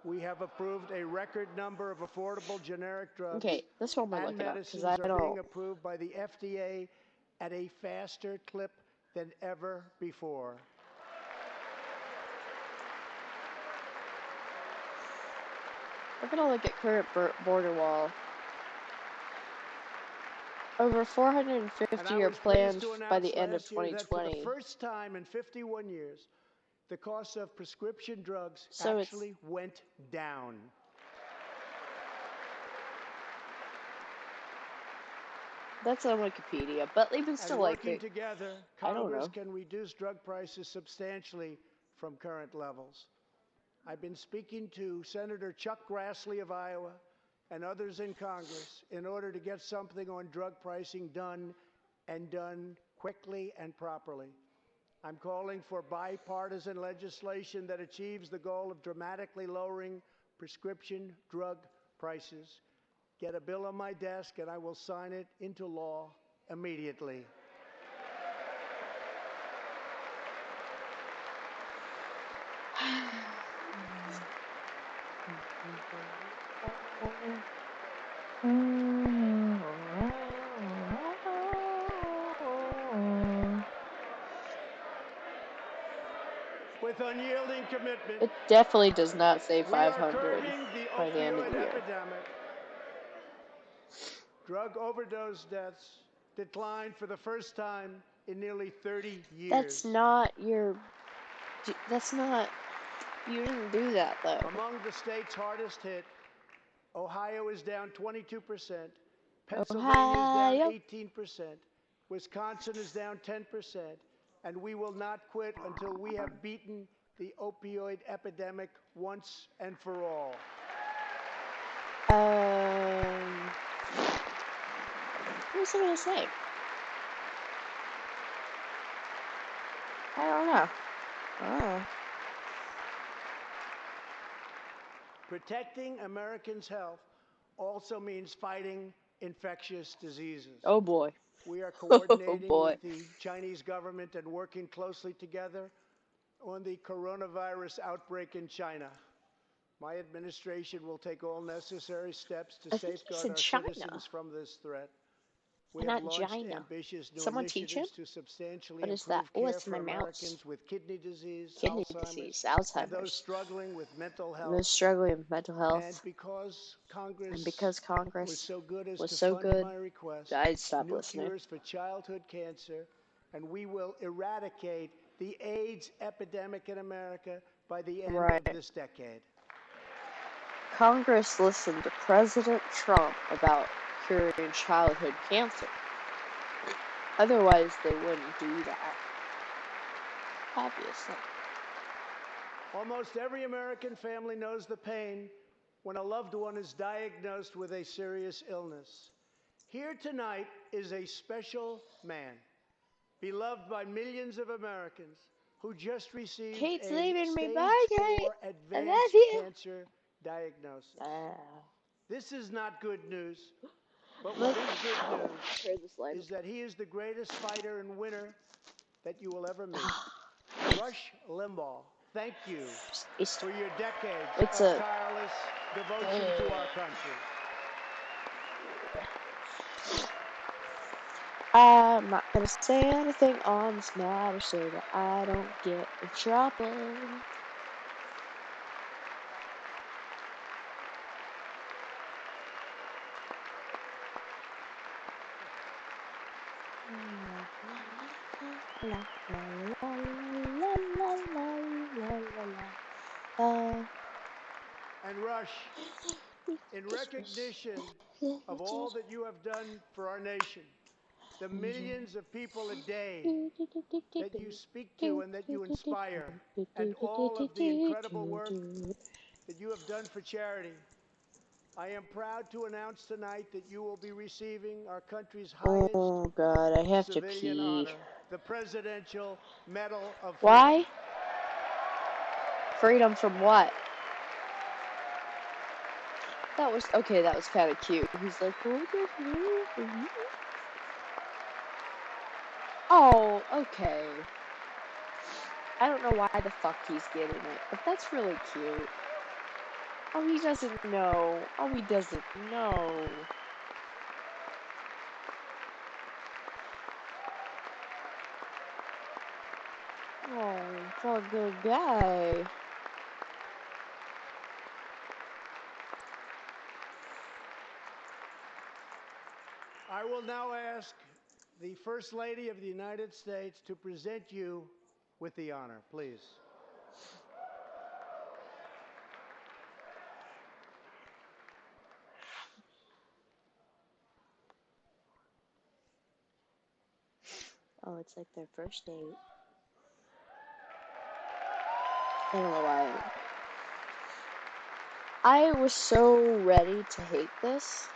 We have approved a record number of affordable generic drugs, Okay, this one we're and looking up, because medicines I are being don't. approved by the FDA at a faster clip than ever before. We're going to look at current border wall. Over 450 are planned by the end of 2020. That for the first time in 51 years, the cost of prescription drugs So actually went down. That's on Wikipedia, but even still, like, working together, I don't Congress know. can reduce drug prices substantially from current levels. I've been speaking to Senator Chuck Grassley of Iowa and others in Congress in order to get something on drug pricing done, and done quickly and properly. I'm calling for bipartisan legislation that achieves the goal of dramatically lowering prescription drug prices. Get a bill on my desk and I will sign it into law immediately. With unyielding commitment, It definitely does not say we are 500 curbing the by the end of opioid the year. epidemic. Drug overdose deaths declined for the first time in nearly 30 years. That's not your. That's not. You didn't do that, though. Among the states hardest hit, Ohio is down 22%, Pennsylvania is down 18%, Wisconsin is down 10%, and we will not quit until we have beaten the opioid epidemic once and for all. What was I going to say? I don't know. Protecting Americans' health also means fighting infectious diseases. Oh boy. We are coordinating with the Chinese government and working closely together on the coronavirus outbreak in China. My administration will take all necessary steps to safeguard our citizens from this threat. We have launched ambitious new initiatives to substantially improve care for Americans with kidney disease, Alzheimer's, and those struggling with mental health. And because Congress was so good as to fund my request, new cures for childhood cancer, and we will eradicate the AIDS epidemic in America by the end of this decade. Congress listened to President Trump about curing childhood cancer. Otherwise, they wouldn't do that. Obviously. Almost every American family knows the pain when a loved one is diagnosed with a serious illness. Here tonight is a special man, beloved by millions of Americans, who just received a stage 4 advanced cancer diagnosis. This is not good news, but what is good news is that he is the greatest fighter and winner that you will ever meet. Rush Limbaugh thank you Easter. for your decades It's of a. tireless devotion to our country. I'm not gonna say anything on this matter so that I don't get in trouble. And Rush, in recognition of all that you have done for our nation, the millions of people a day that you speak to and that you inspire, and all of the incredible work that you have done for charity, I am proud to announce tonight that you will be receiving our country's highest Oh God, I have to civilian pee. honor, the Presidential Medal of Freedom. Why? Freedom from what? That was okay. That was kind of cute. He's like, oh, okay. I don't know why the fuck he's getting it, but that's really cute. Oh, he doesn't know. Oh, he doesn't know. Oh, poor good guy. I will now ask the First Lady of the United States to present you with the honor, please. Oh, it's like their first date. I don't know why. I was so ready to hate this.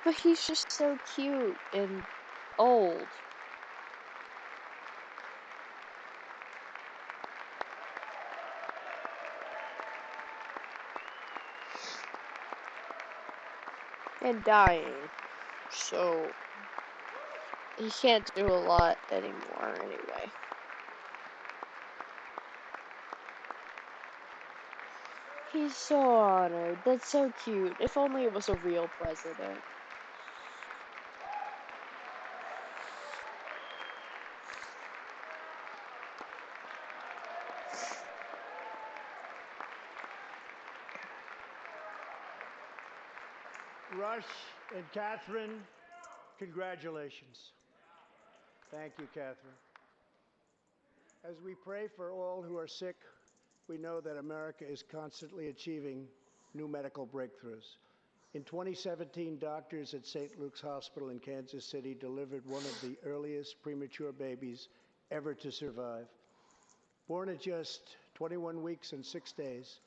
But he's just so cute and old. And dying. So he can't do a lot anymore anyway. He's so honored. That's so cute. If only it was a real president. Rush and Catherine, congratulations. Thank you, Catherine. As we pray for all who are sick, we know that America is constantly achieving new medical breakthroughs. In 2017, doctors at St. Luke's Hospital in Kansas City delivered one of the earliest premature babies ever to survive. Born at just 21 weeks and 6 days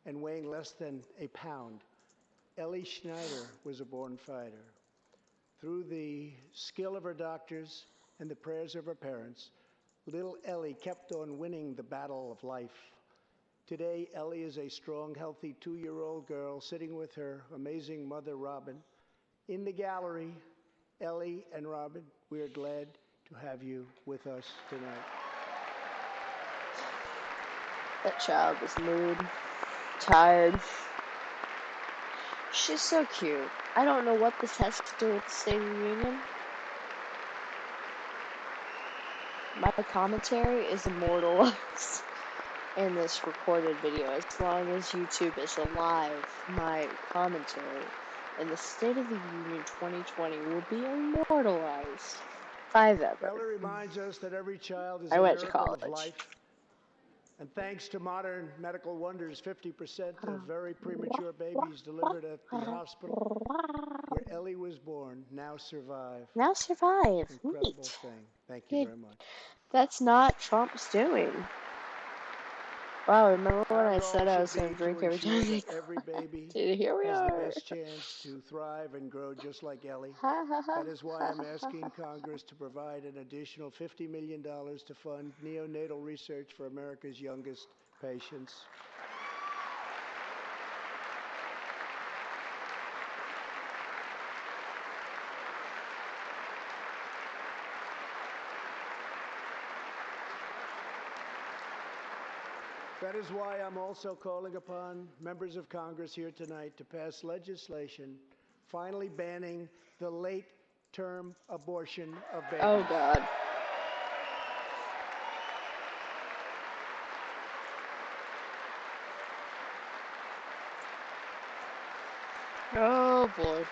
and weighing less than a pound, Ellie Schneider was a born fighter. Through the skill of her doctors and the prayers of her parents, little Ellie kept on winning the battle of life. Today, Ellie is a strong, healthy 2-year-old girl sitting with her amazing mother, Robin. In the gallery, Ellie and Robin, we are glad to have you with us tonight. That child is mood. Tired. She's so cute. I don't know what this has to do with the State of the Union. My commentary is immortalized in this recorded video. As long as YouTube is alive, my commentary in the State of the Union 2020 will be immortalized. If I've ever. Ellie reminds us that every child is I a went to miracle of college. life. And thanks to modern medical wonders, 50% of very premature babies delivered at the hospital where Ellie was born now survive. Now survive. Incredible Neat. thing. Thank you very much. That's not Trump's doing. Wow, remember when Our I goal said I should was going be to drink to every ensure time they that every baby Dude, here we has the are. best chance to thrive and grow just like Ellie. Ha ha ha. That is why I'm asking Congress to provide an additional $50 million to fund neonatal research for America's youngest patients. That is why I'm also calling upon members of Congress here tonight to pass legislation finally banning the late-term abortion of babies. Oh, God. Oh, boy.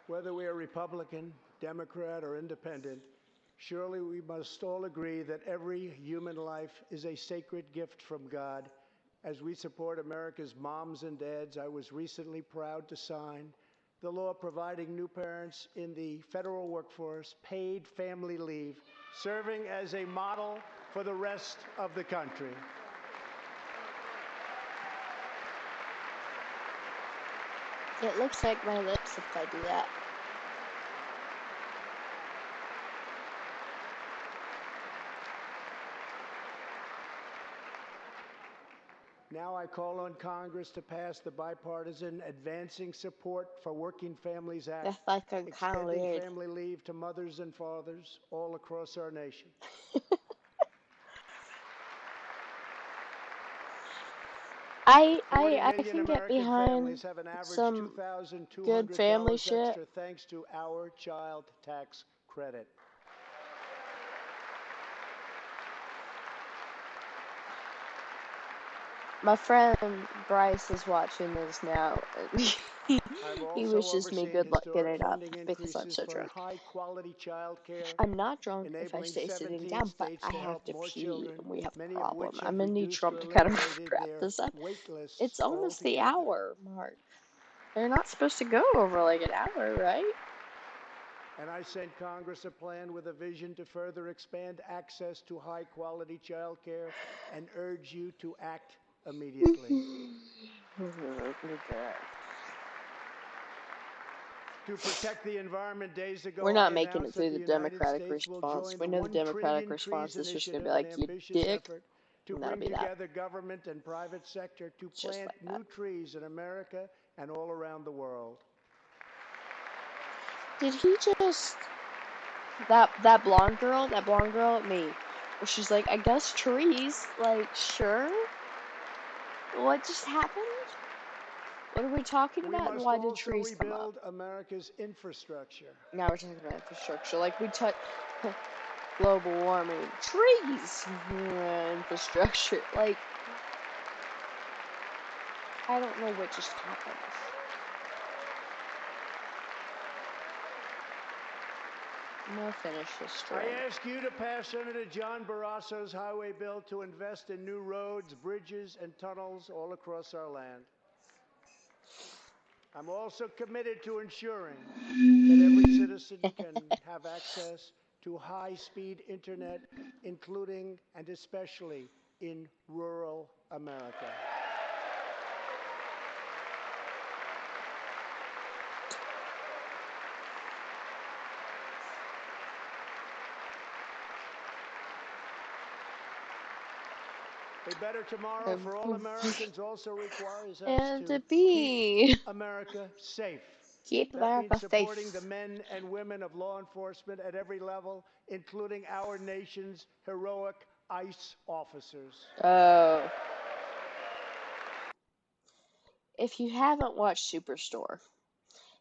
Whether we are Republican, Democrat, or Independent, surely we must all agree that every human life is a sacred gift from God. As we support America's moms and dads, I was recently proud to sign the law providing new parents in the federal workforce paid family leave, serving as a model for the rest of the country. It looks like my lips if I do that. Now I call on Congress to pass the bipartisan Advancing Support for Working Families Act, That's fucking kind of extending weird. family leave to mothers and fathers all across our nation. I 40 million can get American behind families have an average some good family $2,200 shit. extra thanks to our child tax credit. My friend Bryce is watching this now. I've He also wishes me overseen good luck historic getting up funding because I'm increases so for drunk. high-quality child care, I'm not drunk if I enabling stay sitting 17 down, but states I to have help to more pee children, and we have a many of problem. which I'm have gonna need reduced or Trump to kind of eliminated wrap their this up. wait lists It's almost the altogether. hour mark. They're not supposed to go over like an hour, right? And I sent Congress a plan with a vision to further expand access to high-quality child care and urge you to act immediately. To protect the environment, days ago, We're not I making announced it that through the the United Democratic States will response. join We the know the 1 Democratic Trillion response Trees is just gonna be initiative, an like, you ambitious dick, effort to and that'll bring be that. together government and private sector to Just plant like that. new trees in America and all around the world. Did he just that blonde girl me? Where she's like, I guess trees. Like, sure. What just happened? What are we talking We about, and must why did also trees come up? rebuild America's infrastructure. Now we're talking about infrastructure. Like, we touch global warming, trees, infrastructure. Like, I don't know what just happened. I'm gonna finish this I drink. ask you to pass Senator John Barrasso's highway bill to invest in new roads, bridges, and tunnels all across our land. I'm also committed to ensuring that every citizen can have access to high-speed internet, including and especially in rural America. A better tomorrow for all Americans also requires us And to to be keep America safe. keep That means America supporting safe. the men and women of law enforcement at every level, including our nation's heroic ICE officers. Oh, if you haven't watched Superstore,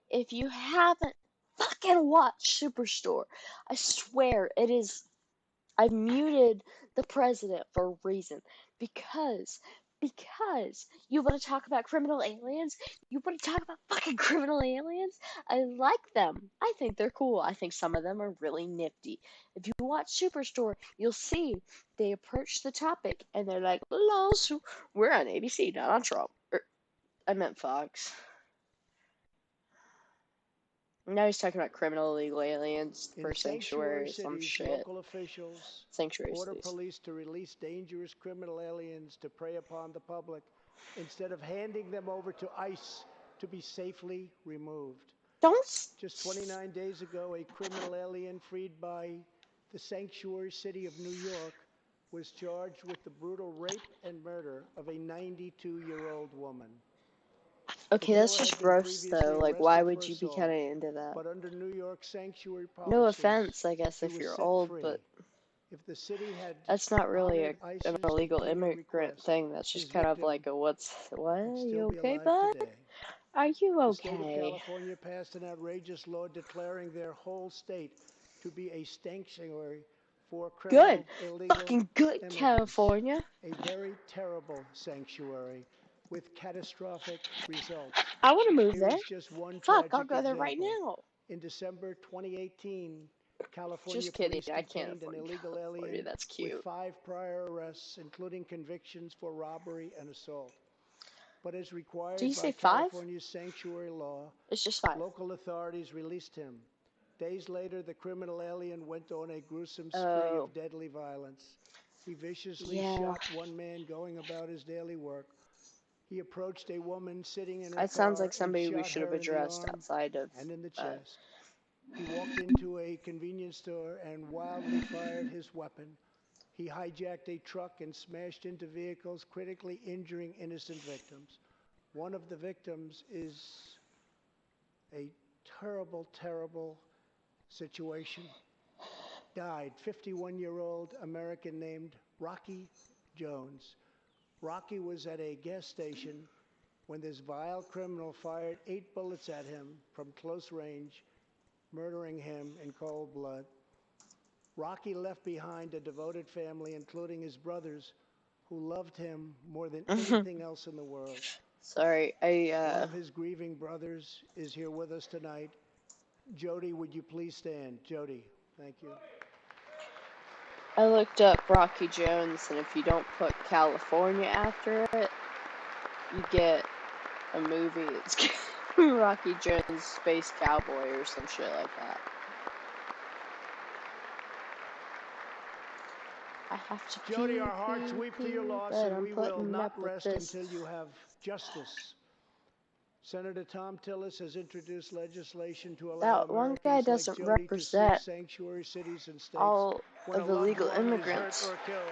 if you haven't fucking watched Superstore, I swear it is. I've muted the president for a reason. Because you want to talk about criminal aliens? You want to talk about fucking criminal aliens? I like them. I think they're cool. I think some of them are really nifty. If you watch Superstore, you'll see they approach the topic and they're like, Lolz, we're on ABC, not on Trump. I meant Fox. Now he's talking about criminal illegal aliens In for sanctuary sanctuary, some cities, shit. local officials Sanctuary order cities. police to release dangerous criminal aliens to prey upon the public instead of handing them over to ICE to be safely removed. Don't. Just 29 days ago, a criminal alien freed by the sanctuary city of New York was charged with the brutal rape and murder of a 92-year-old woman. Okay, The that's killer just had been gross though. previously Like, why arrested for would you be assault, kind of into that? but under New York sanctuary No policies, offense, I guess, he if was you're set old, free. but If the city had that's not really honored an ICE's illegal criminal immigrant request, thing. That's his just kind of victim like a what? could You still be okay, alive bud? today. Are you The state of okay? California passed an outrageous law declaring their whole state to be a sanctuary for Good. criminal illegal Fucking good, immigrants. California. A very terrible sanctuary with catastrophic results. I want to move Here there. is just one Fuck, I'll tragic go there right example. now. In December 2018, California Just kidding. police I can't detained an afford illegal California. alien That's with cute. 5 prior arrests, including convictions for robbery and assault. But as Did required you by say 5? California's sanctuary law, It's just 5. local authorities released him. Days later, the criminal alien went on a gruesome spree Oh. of deadly violence. He viciously Yeah. shot one man going about his daily work. He approached a woman sitting in her That sounds car like and somebody we shot should have her in the addressed arm outside of. and in the chest. He walked into a convenience store and wildly fired his weapon. He hijacked a truck and smashed into vehicles, critically injuring innocent victims. One of the victims is a terrible, terrible situation. Died, 51-year-old American named Rocky Jones. Rocky was at a gas station when this vile criminal fired 8 bullets at him from close range, murdering him in cold blood. Rocky left behind a devoted family, including his brothers, who loved him more than anything else in the world. Sorry, One of his grieving brothers is here with us tonight. Jody, would you please stand? Jody, thank you. I looked up Rocky Jones, and if you don't put California after it, you get a movie. It's Rocky Jones Space Cowboy or some shit like that. I have to Jody, our hearts weep for your loss, but and I'm we will putting not up with rest this. until you have justice. Senator Tom Tillis has introduced legislation to allow That one guy Americans like doesn't Jody to sue represent sanctuary cities and states all when a of loved illegal one is immigrants. hurt or killed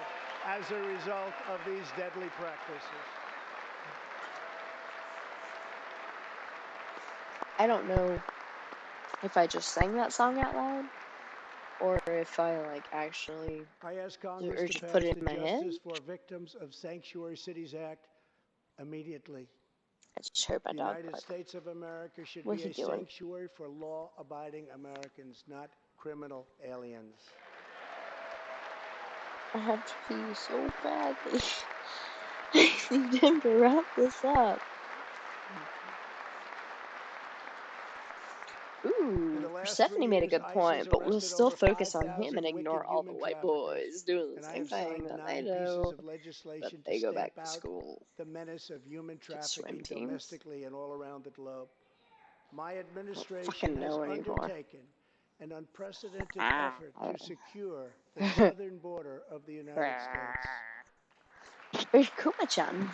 as a result of these deadly practices. I don't know if I just sang that song out loud, or if I like actually, I ask or Congress to just pass put it the in my head. Justice for Victims of Sanctuary Cities Act immediately. I just heard my The dog United bark. States of America should What's be he a doing? sanctuary for law-abiding Americans, not criminal aliens. I have to pee so badly. I need him to wrap this up. In the Ooh, last 3 Persephone made a years, good ICE has point, but we'll arrested still over focus on him 5,000 and ignore wicked all the human white traffickers, boys doing the and I same have thing signed that 9 they pieces do, of but legislation to they go stamp back to out school. the menace of human Get swim trafficking teams. domestically and all around the globe. My I don't administration fucking has know anymore. undertaken an unprecedented Ah. effort to secure the southern border of the United States. Where's Kuma-chan?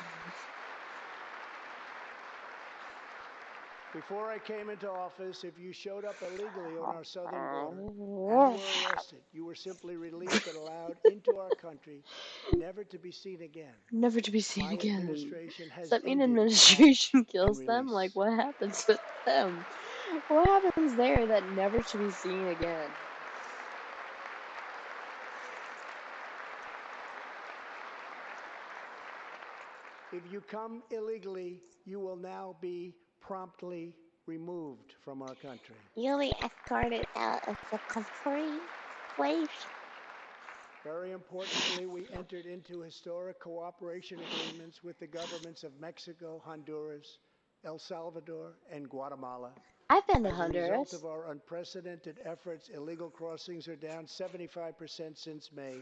Before I came into office, if you showed up illegally on our southern border and were arrested, you were simply released and allowed into our country, never to be seen again. Never to be seen My again. administration Does has that mean ended administration catch and kills them? release. Like, what happens with them? What happens there that never to be seen again? If you come illegally, you will now be promptly removed from our country. You'll be escorted out of the country, please. Very importantly, we entered into historic cooperation agreements with the governments of Mexico, Honduras, El Salvador, and Guatemala. I've been to As a result Honduras. of our unprecedented efforts, illegal crossings are down 75% since May,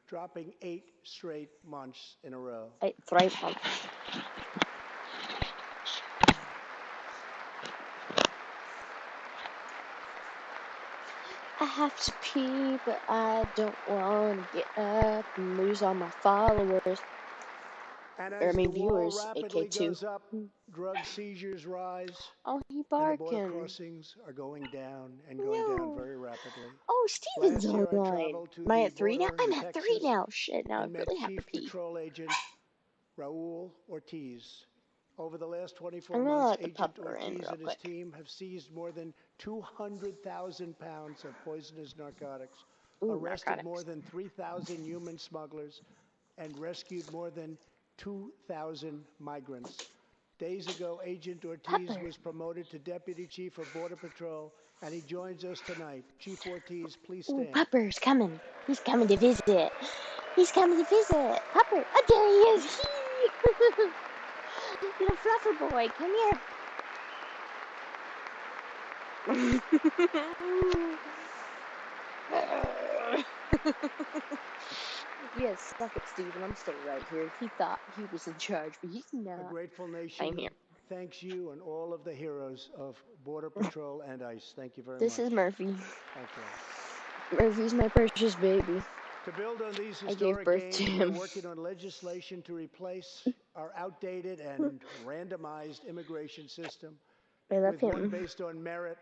dropping 8 straight months in a row. 8 straight months. I have to pee, but I don't want to get up and lose all my followers. And Or, I as the mean, wall viewers, rapidly AK2. goes up, drug seizures rise, Oh, he and the border barking. crossings are going down and going down No. very rapidly. Oh, Steven's Last year, I online. traveled to Am I the at 3 now? border I'm in at 3 Texas now. Shit, now I and met really have to Chief pee. Patrol Agent Raul Ortiz. Over the last 24 I'm gonna months, let the Agent pupper in Ortiz real and his quick. team have seized more than 200,000 pounds of poisonous narcotics, Ooh, arrested more narcotics. than 3,000 human smugglers, and rescued more than 2,000 migrants. Days ago, Agent Ortiz Pupper. was promoted to Deputy Chief of Border Patrol, and he joins us tonight. Chief Ortiz, please Ooh, stand. Pupper's coming. He's coming to visit. He's coming to visit. Pupper. Oh, there he is. Little fluffer boy, come here. Yes, suck it, Steven. I'm still right here. He thought he was in charge, but he's A not. grateful I'm nation here. thanks you and all of the heroes of Border Patrol and ICE. Thank you very This much. is Murphy. Thank you. Murphy's my precious baby. To build on these I gave historic birth to gains, we're him. working on legislation to replace our outdated and randomized immigration system I love with one him. based on merit,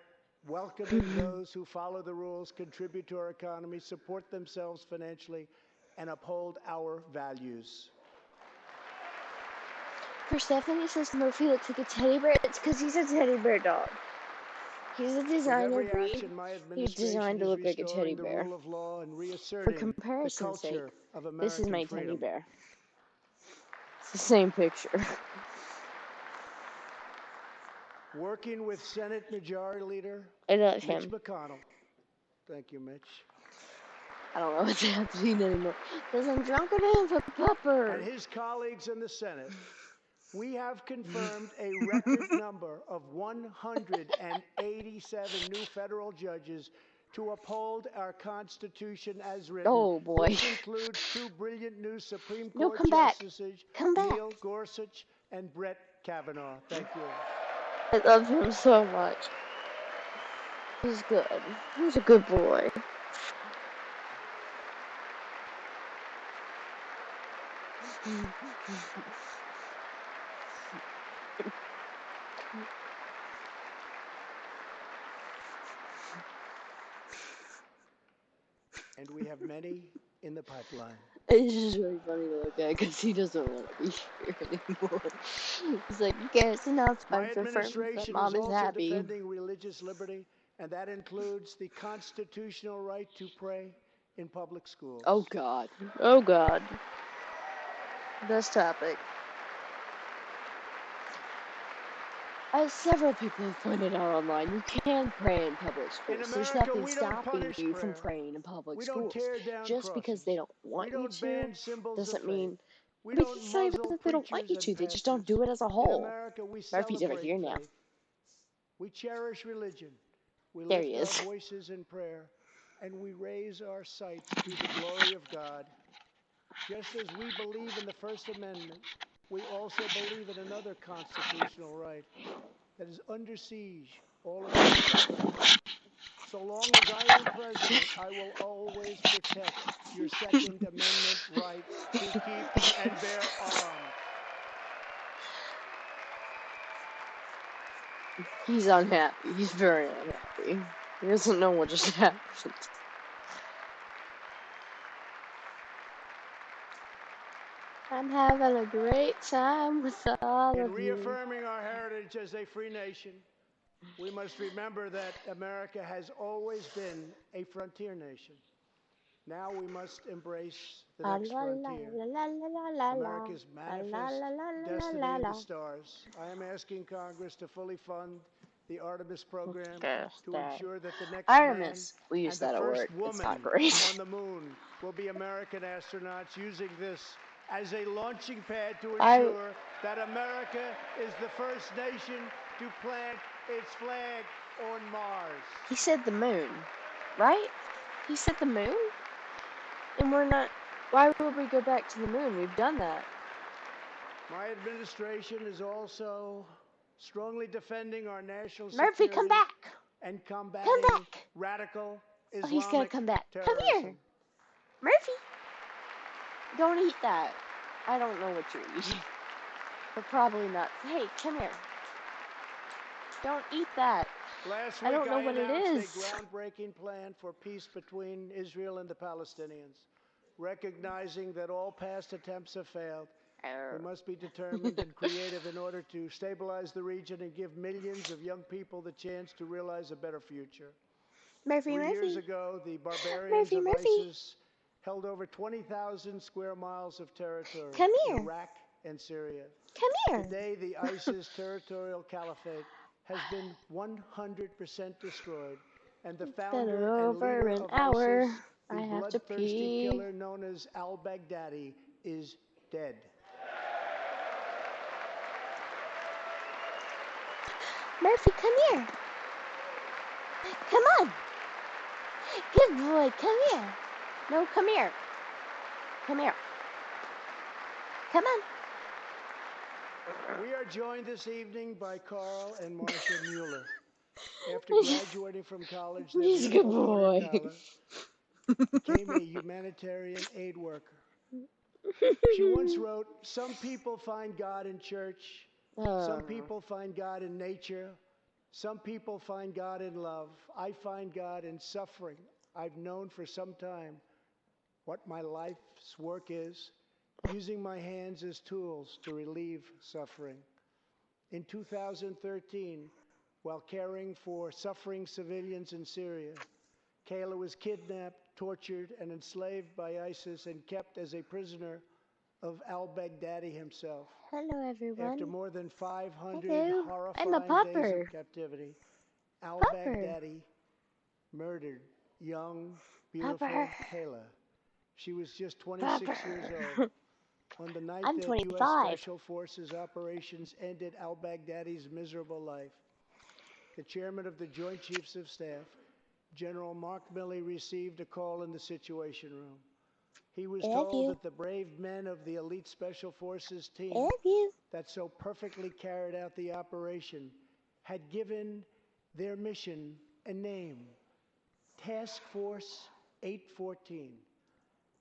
welcoming those who follow the rules, contribute to our economy, support themselves financially, and uphold our values. For Stephanie says Murphy looks like a teddy bear. It's because he's a teddy bear dog. He's a With designer every breed. action, my He's administration designed to is look like a teddy restoring the bear. rule of law and For reasserting the comparison's sake, culture of this is American my teddy freedom. bear. It's the same picture. Working with Senate Majority Leader I love Mitch him. McConnell. Thank you, Mitch. I don't know what's happening anymore. Because I'm drunk enough for Pupper. And his colleagues in the Senate, we have confirmed a record number of 187 new federal judges to uphold our Constitution as written, Oh boy. which includes two brilliant new Supreme No, Court come back. justices, Come back. Neil Gorsuch and Brett Kavanaugh. Thank you. I love him so much. He's good. He's a good boy. And we have many in the pipeline. It's just really funny to look at because he doesn't want to be here anymore. He's like, okay, it's announced by My the firm that administration mom is is also happy. defending religious liberty, and that includes the constitutional right to pray in public schools. Oh God. Oh God. This topic. As several people have pointed out online, you can pray in public schools. In There's America, nothing we don't stopping punish you from prayer. praying in public We don't schools. tear down Just because crosses. they don't want We you don't to ban symbols doesn't of faith. mean We we don't can say muzzle that they don't want preachers you and to. They just don't pastors. do it as a In whole. America, we Murphy's over celebrate here now. faith. We cherish religion. We There lift he our is. voices in prayer, and we raise our sights to the glory of God. Just as we believe in the First Amendment, we also believe in another constitutional right that is under siege all around us. So long as I am president, I will always protect your Second Amendment right to keep and bear arms. He's unhappy. He's very unhappy. He doesn't know what just happened. I'm having a great time with all In of you. reaffirming our heritage as a free nation, we must remember that America has always been a frontier nation. Now we must embrace the next frontier. America's manifest destiny in the stars. I am asking Congress to fully fund the Artemis program to ensure that the next man Artemis. We use and the that at first work. It's woman not great. on the moon will be American astronauts, using this as a launching pad to ensure that America is the first nation to plant its flag on Mars. He said the moon, right? He said the moon? And we're not... Why would we go back to the moon? We've done that. My administration is also strongly defending our national Murphy, security come back! and Come combating back! radical Oh, he's gonna Islamic come back. terrorism. Come here! Murphy! Don't eat that. I don't know what you're eating. But probably not. Hey, come here. Don't eat that. Last I week, don't know what it announced is. a groundbreaking plan for peace between Israel and the Palestinians. Recognizing that all past attempts have failed, We must be determined and creative in order to stabilize the region and give millions of young people the chance to realize a better future. Murphy, 3 years ago, the barbarians Murphy, of Murphy. ISIS held over 20,000 square miles of territory Come in here. Iraq and Syria. Come here. Today, the ISIS territorial caliphate has been 100% destroyed, and the It's been founder and over leader an of hour. ISIS, the I have to bloodthirsty pee. killer known as al-Baghdadi, is dead. Murphy, come here. Come on. Good boy, come here. No, come here. Come here. Come on. We are joined this evening by Carl and Marcia Mueller. After graduating from college, their He's a good beautiful daughter, boy. Kyla, became a humanitarian aid worker. She once wrote, "Some people find God in church. Some people find God in nature. Some people find God in love. I find God in suffering. I've known for some time what my life's work is, using my hands as tools to relieve suffering." In 2013, while caring for suffering civilians in Syria, Kayla was kidnapped, tortured, and enslaved by ISIS and kept as a prisoner of al-Baghdadi himself. Hello, everyone. After more than 500 Hello. I'm a horrifying days pupper. of captivity, al-Baghdadi murdered young, beautiful Pupper. Kayla. She was just 26 years Pupper. old. On the night I'm that 25. U.S. Special Forces operations ended al-Baghdadi's miserable life, the chairman of the Joint Chiefs of Staff, General Mark Milley, received a call in the Situation Room. He was told that the brave men of the elite Special Forces team that so perfectly carried out the operation had given their mission a name, Task Force 814.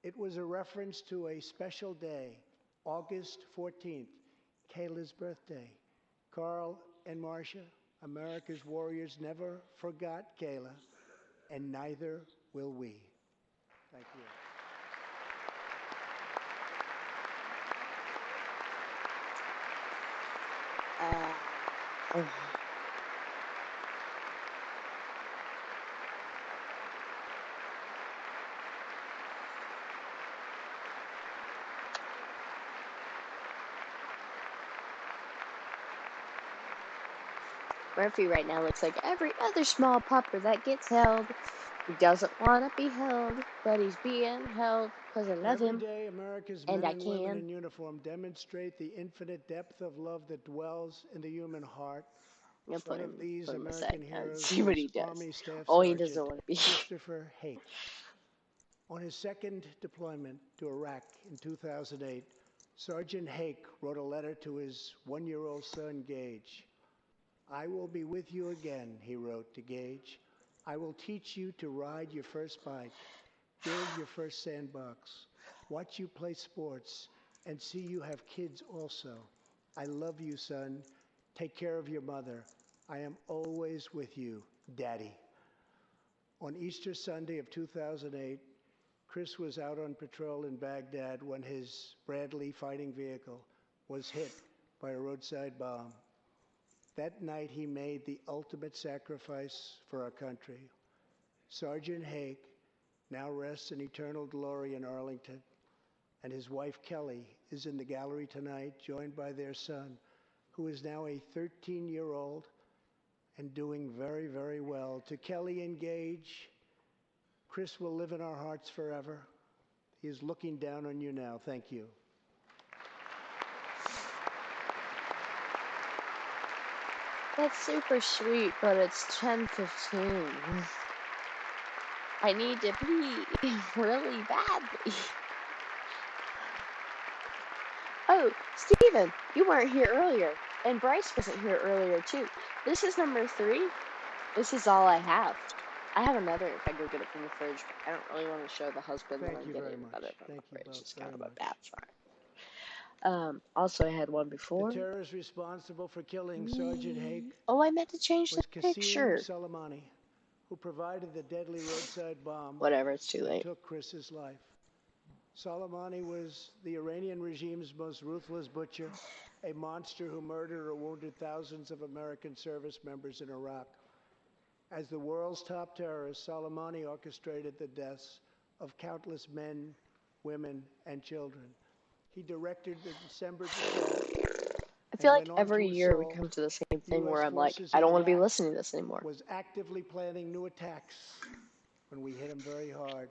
It was a reference to a special day, August 14th, Kayla's birthday. Carl and Marcia, America's warriors, never forgot Kayla, and neither will we. Thank you. Murphy right now looks like every other small pupper that gets held. He doesn't want to be held, but he's being held because I love him. Every day, America's and men I and women can. in uniform demonstrate the infinite depth of love that dwells in the human heart. I'm One gonna of these put him American aside now and heroes see what was he does. Army Staff Oh, he Sergeant doesn't want to be. Christopher Hake. On his second deployment to Iraq in 2008, Sergeant Hake wrote a letter to his one-year-old son, Gage. "I will be with you again," he wrote to Gage. "I will teach you to ride your first bike, build your first sandbox, watch you play sports, and see you have kids also. I love you, son. Take care of your mother. I am always with you, Daddy." On Easter Sunday of 2008, Chris was out on patrol in Baghdad when his Bradley fighting vehicle was hit by a roadside bomb. That night, he made the ultimate sacrifice for our country. Sergeant Hake now rests in eternal glory in Arlington, and his wife, Kelly, is in the gallery tonight, joined by their son, who is now a 13-year-old and doing very, very well. To Kelly and Gage, Chris will live in our hearts forever. He is looking down on you now. Thank you. That's super sweet, but it's 10:15. I need to pee really badly. Oh, Steven, you weren't here earlier, and Bryce wasn't here earlier too. This is number 3. This is all I have. I have another if I go get it from the fridge, but I don't really want to show the husband that Thank I'm you very getting much. another from Thank the you fridge. both It's kind very of a much. bad sign. Also, I had one The before. terrorist responsible for killing Sergeant Hake Oh, I meant to change the was Qasim picture. Soleimani, who provided the deadly roadside bomb Whatever, it's too that late. took Chris's life. Soleimani was the Iranian regime's most ruthless butcher, a monster who murdered or wounded thousands of American service members in Iraq. As the world's top terrorist, Soleimani orchestrated the deaths of countless men, women, and children. He directed the December attack I feel like went on every to year we assault come to the same thing U.S. where I'm like, forces I in don't want to be Iraq, listening to this anymore. was actively planning new attacks when we hit him very hard.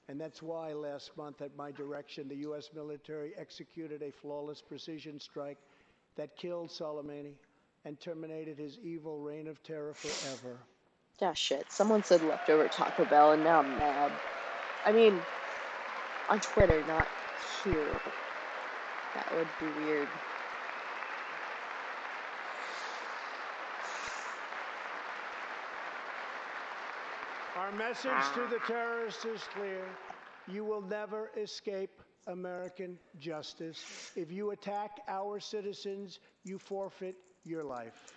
And that's why last month, at my direction, the U.S. military executed a flawless precision strike that killed Soleimani and terminated his evil reign of terror forever. Ah, shit. Someone said leftover Taco Bell, and now I'm mad. I mean, on Twitter, not here. That would be weird. Our message to the terrorists is clear. You will never escape American justice. If you attack our citizens, you forfeit your life.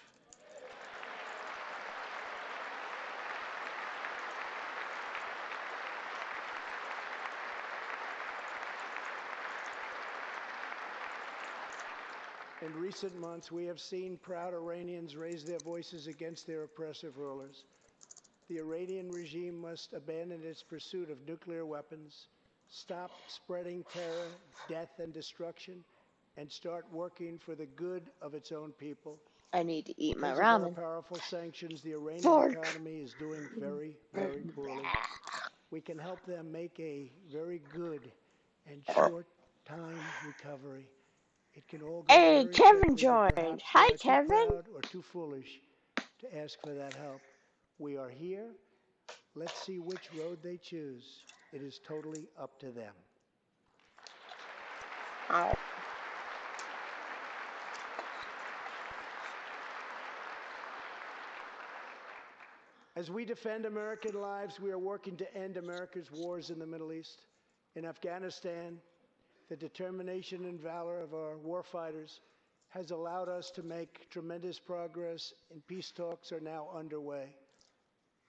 In recent months, we have seen proud Iranians raise their voices against their oppressive rulers. The Iranian regime must abandon its pursuit of nuclear weapons, stop spreading terror, death, and destruction, and start working for the good of its own people. I need to eat my Because of our ramen. powerful sanctions, the Iranian Fork. economy is doing very, very poorly. We can help them make a very good and short-time recovery. It can all go Hey, very Kevin quickly, but joined. perhaps Hi, they are too Kevin. proud or too foolish to ask for that help. We are here. Let's see which road they choose. It is totally up to them. Ow. As we defend American lives, we are working to end America's wars in the Middle East. In Afghanistan, the determination and valor of our warfighters has allowed us to make tremendous progress, and peace talks are now underway.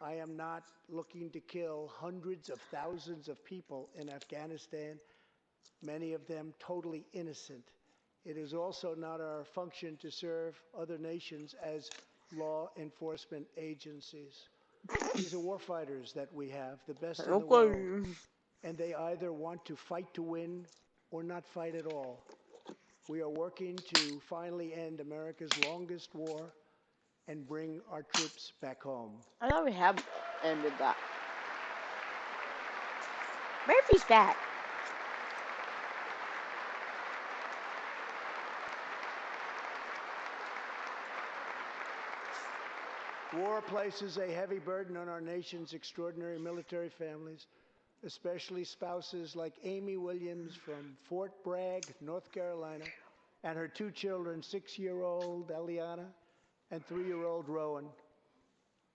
I am not looking to kill hundreds of thousands of people in Afghanistan, many of them totally innocent. It is also not our function to serve other nations as law enforcement agencies. These are warfighters that we have, the best in the world, and they either want to fight to win or not fight at all. We are working to finally end America's longest war and bring our troops back home. I thought we have ended that. Murphy's back. War places a heavy burden on our nation's extraordinary military families, especially spouses like Amy Williams from Fort Bragg, North Carolina, and her two children, 6-year-old Eliana and 3-year-old Rowan.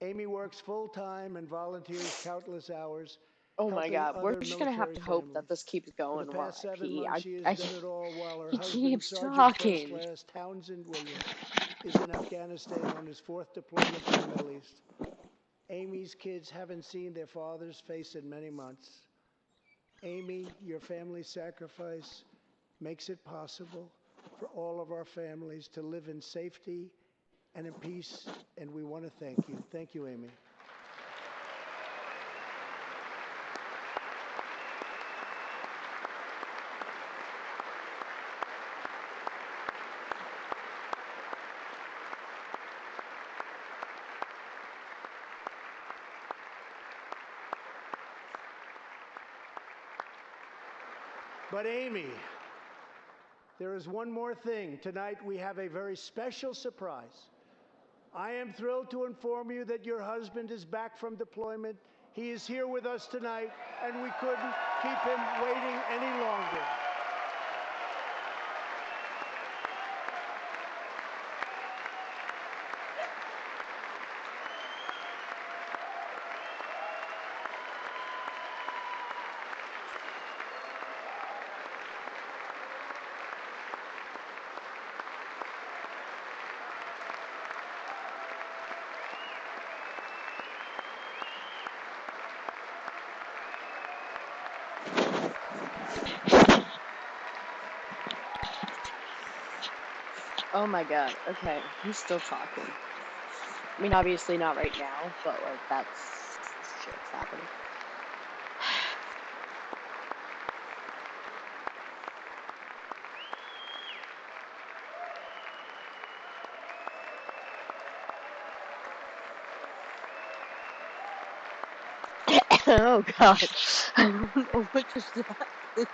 Amy works full-time and volunteers countless hours. Oh my God, we're just gonna have to hope that families. this keeps For going the while past I 7 pee. months, she has I done it all while her he husband, keeps Sergeant First talking. Class Townsend Williams, is in Afghanistan on his 4th deployment to the Middle East. Amy's kids haven't seen their father's face in many months. Amy, your family's sacrifice makes it possible for all of our families to live in safety and in peace, and we want to thank you. Thank you, Amy. But Amy, there is one more thing. Tonight we have a very special surprise. I am thrilled to inform you that your husband is back from deployment. He is here with us tonight, and we couldn't keep him waiting any longer. Oh my god, okay, he's still talking. I mean, obviously not right now, but like, that's shit's happening. Oh god, I don't know what just happened. I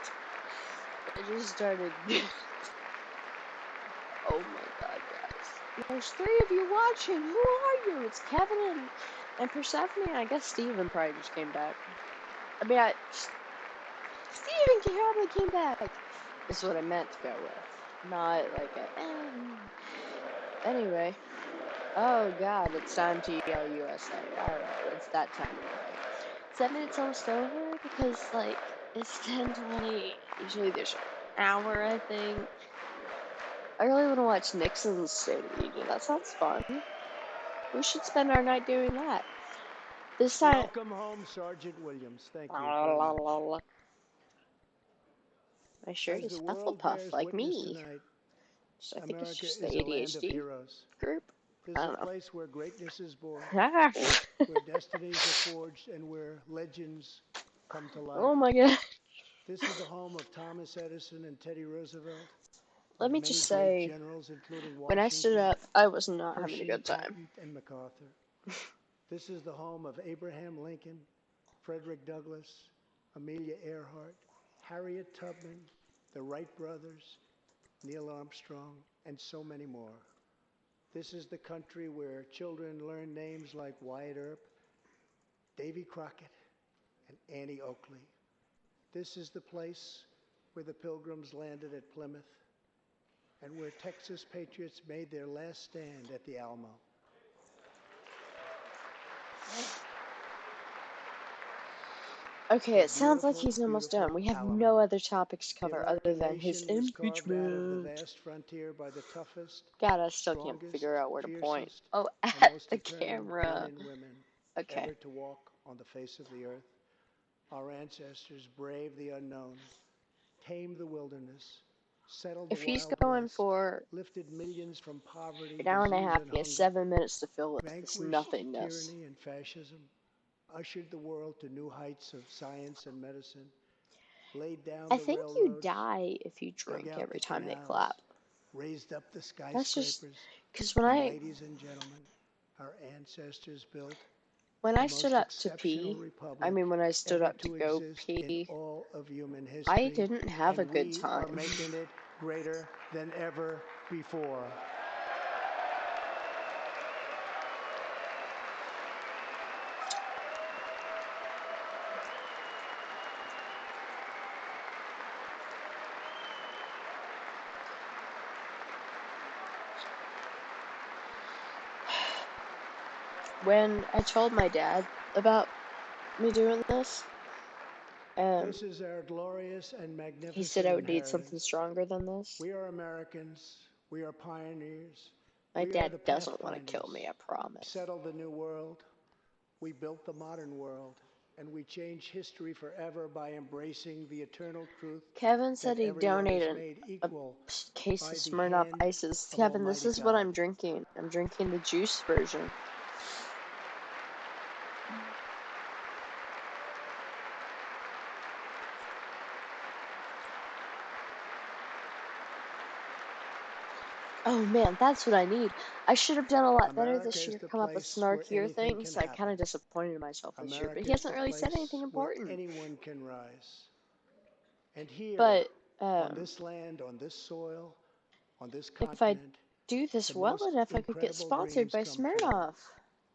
just started. Oh my god, guys. There's 3 of you watching. Who are you? It's Kevin and Persephone. I guess Steven probably just came back. I mean, Steven probably came back. Is what I meant to go with. Not like a. Anyway. Oh god, it's time to yell USA. Alright, it's that time anyway. 7 minutes almost over because, like, it's 10:20. Usually there's an hour, I think. I really want to watch Nixon's State of the Union. That sounds fun. We should spend our night doing that. This time. Welcome home, Sergeant Williams. Thank you very much. My shirt As is the world Hufflepuff, bears like witness me. tonight, So I think it's America just the is a land of ADHD heroes. group. This I is don't a know. place where greatness is born, Ah. where destinies are forged, and where legends come to life. Oh my god. This is the home of Thomas Edison and Teddy Roosevelt. Let me just say, generals, including when I stood Washington, up, I was not having a Hershey, good time. Patton, and MacArthur. This is the home of Abraham Lincoln, Frederick Douglass, Amelia Earhart, Harriet Tubman, the Wright brothers, Neil Armstrong, and so many more. This is the country where children learn names like Wyatt Earp, Davy Crockett, and Annie Oakley. This is the place where the Pilgrims landed at Plymouth and where Texas patriots made their last stand at the Alamo. Okay, it sounds like he's almost done. We have no other topics to cover other than his impeachment. God, I still can't figure out where to point. Oh, at the camera. Okay. Ever to walk on the face of the earth. Our ancestors braved the unknown, tamed the wilderness, settled the If wild he's going west, for lifted millions from poverty, an hour and a disease, half, and he has hunger, 7 minutes to fill with this vanquished nothingness. tyranny and fascism, ushered the world to new heights of science and medicine, laid down I the think you railroads, die if you dug drink out every the time they canals, clap. raised up the That's just skyscrapers, because and ladies and gentlemen, our ancestors built when the I stood most up to exceptional pee, republic when I stood ever up to to go exist in pee, all of human I history, didn't have a and good we are time. making it greater than ever before. When I told my dad about me doing this, This is our glorious and magnificent he said I would need inheritance. something stronger than this. We are Americans. We are pioneers. My We are dad the doesn't want to kill pathfinders. me, I promise. Settled the new world. We built the modern world. And we changed history forever by embracing the eternal truth. Kevin said that he everyone is donated made a equal case by of the Smirnoff hand Ices. of Kevin, this Almighty is what God. I'm drinking. I'm drinking the juice version. Oh man, that's what I need. I should have done a lot better America this is year, the come up with place where snarkier anything things. can I kind of happen. disappointed myself this year, but America he is hasn't the really said place anything where important. anyone can rise. And here, But on this land, on this soil, on this if I continent, do this the well most enough, I could get incredible sponsored dreams by come true. Smirnoff.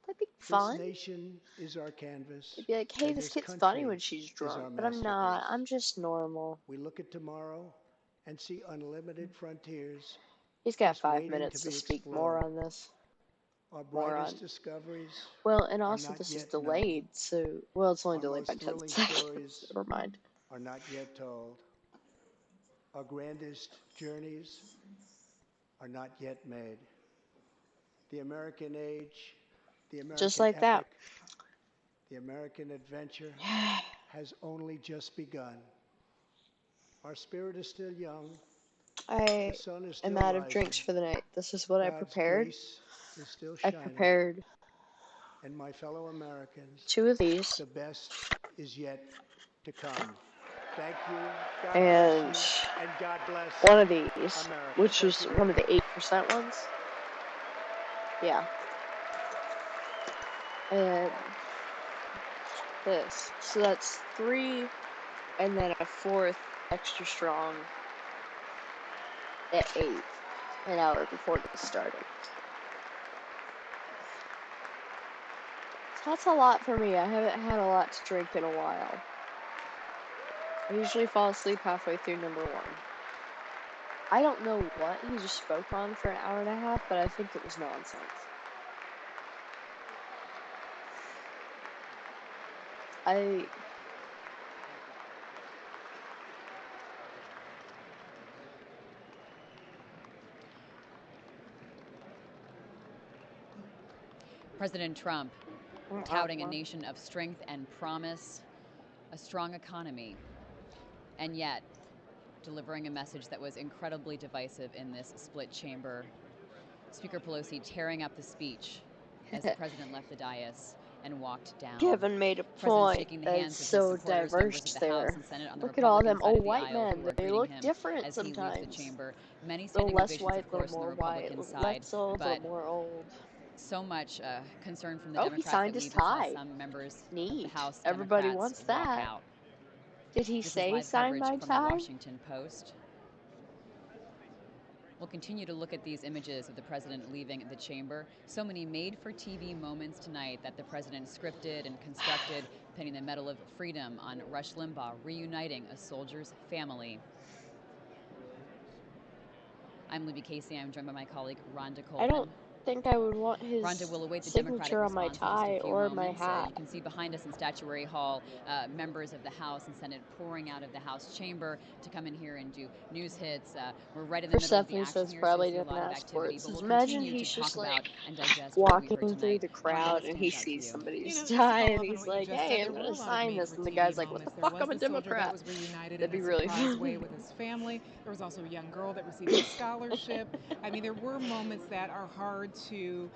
That'd be This fun. nation is our canvas. It'd be like, hey, and this kid's country funny when she's is drunk, our but I'm not. masterpiece. I'm just normal. We look at tomorrow and see unlimited frontiers He's got just 5 waiting minutes to to be speak explored. more on this. Our More brightest on. discoveries Well, and are also not this is yet known. delayed, so well, it's only Our delayed by most 10 thrilling seconds. stories Never mind. are not yet told. Our grandest journeys are not yet made. The American age, the American Just like epic, that. the American adventure has only just begun. Our spirit is still young, The I sun is am still out of rising. drinks for the night. This is what I God's prepared. grace is still I shining. prepared And my fellow Americans, 2 of these the best is yet to come. Thank you. God bless and you. And God bless 1 of these, America. which Thank was you. one of the 8% ones. Yeah. And this. So that's 3 and then a 4th extra strong at 8, an hour before it started. So that's a lot for me. I haven't had a lot to drink in a while. I usually fall asleep halfway through number 1. I don't know what he just spoke on for an hour and a half, but I think it was nonsense. President Trump touting a nation of strength and promise, a strong economy, and yet delivering a message that was incredibly divisive in this split chamber. Speaker Pelosi tearing up the speech as the president left the dais and walked down. Kevin made a point that it's so diverse there. Look at all them old white men. They look different sometimes. Many A little standing less ovations, white, of a course, little on the more white, Republican side, less old, a but little more old. so much concern from the Oh, he Democrats signed that his we even saw tie. some members of Neat. the House Everybody Democrats wants walk that. out. Did he This say is live sign coverage my from the tie? Washington Post. We'll continue to look at these images of the president leaving the chamber. So many made-for-TV moments tonight that the president scripted and constructed, pinning the Medal of Freedom on Rush Limbaugh, reuniting a soldier's family. I'm Libby Casey. I'm joined by my colleague Rhonda Coleman. I don't think I would want his Rhonda will await the signature Democratic on my response in just tie a few or my moments. hat. You can see behind us in Statuary Hall, members of the House and Senate pouring out of the House chamber to come in here and do news hits. We're right in the middle of the Persephone action says here, so probably we see a didn't lot of ask for activity. it. But Says we'll imagine continue he's to talk just about like and digest what we heard walking through tonight. the Rhonda, what crowd and he stands out to sees you? somebody's Just to tie follow and up on he's what you like, just hey, said, I'm there were gonna a lot of sign this. And the made-for-TV guy's like, what the moments. There fuck? was I'm a the soldier that Democrat. was reunited in That'd a be really surprise funny. way with his family. There was also a young girl that received a scholarship. I mean, there were moments that are hard to,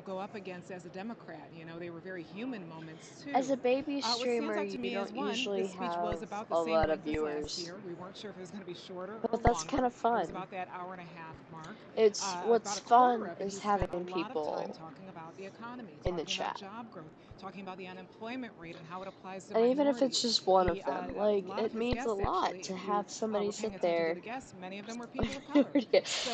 go up against as a Democrat. They were very human moments too. As a baby What stands streamer, out to you me is don't one, usually this speech was have about the a same lot of length as last viewers, year. We weren't sure if it was going to be shorter or but that's longer. kind of It was fun. about that hour and a half mark. What's About a quarter fun of it, he is spent a having lot of time people talking about the economy, in the talking about chat. job growth, talking about the unemployment rate and how it applies to And even if it's minorities. just one He, of them, a like, lot of it his means a guests, lot actually, to if you have somebody were paying sit attention to the there. guests, many of them were people of color. Yeah. So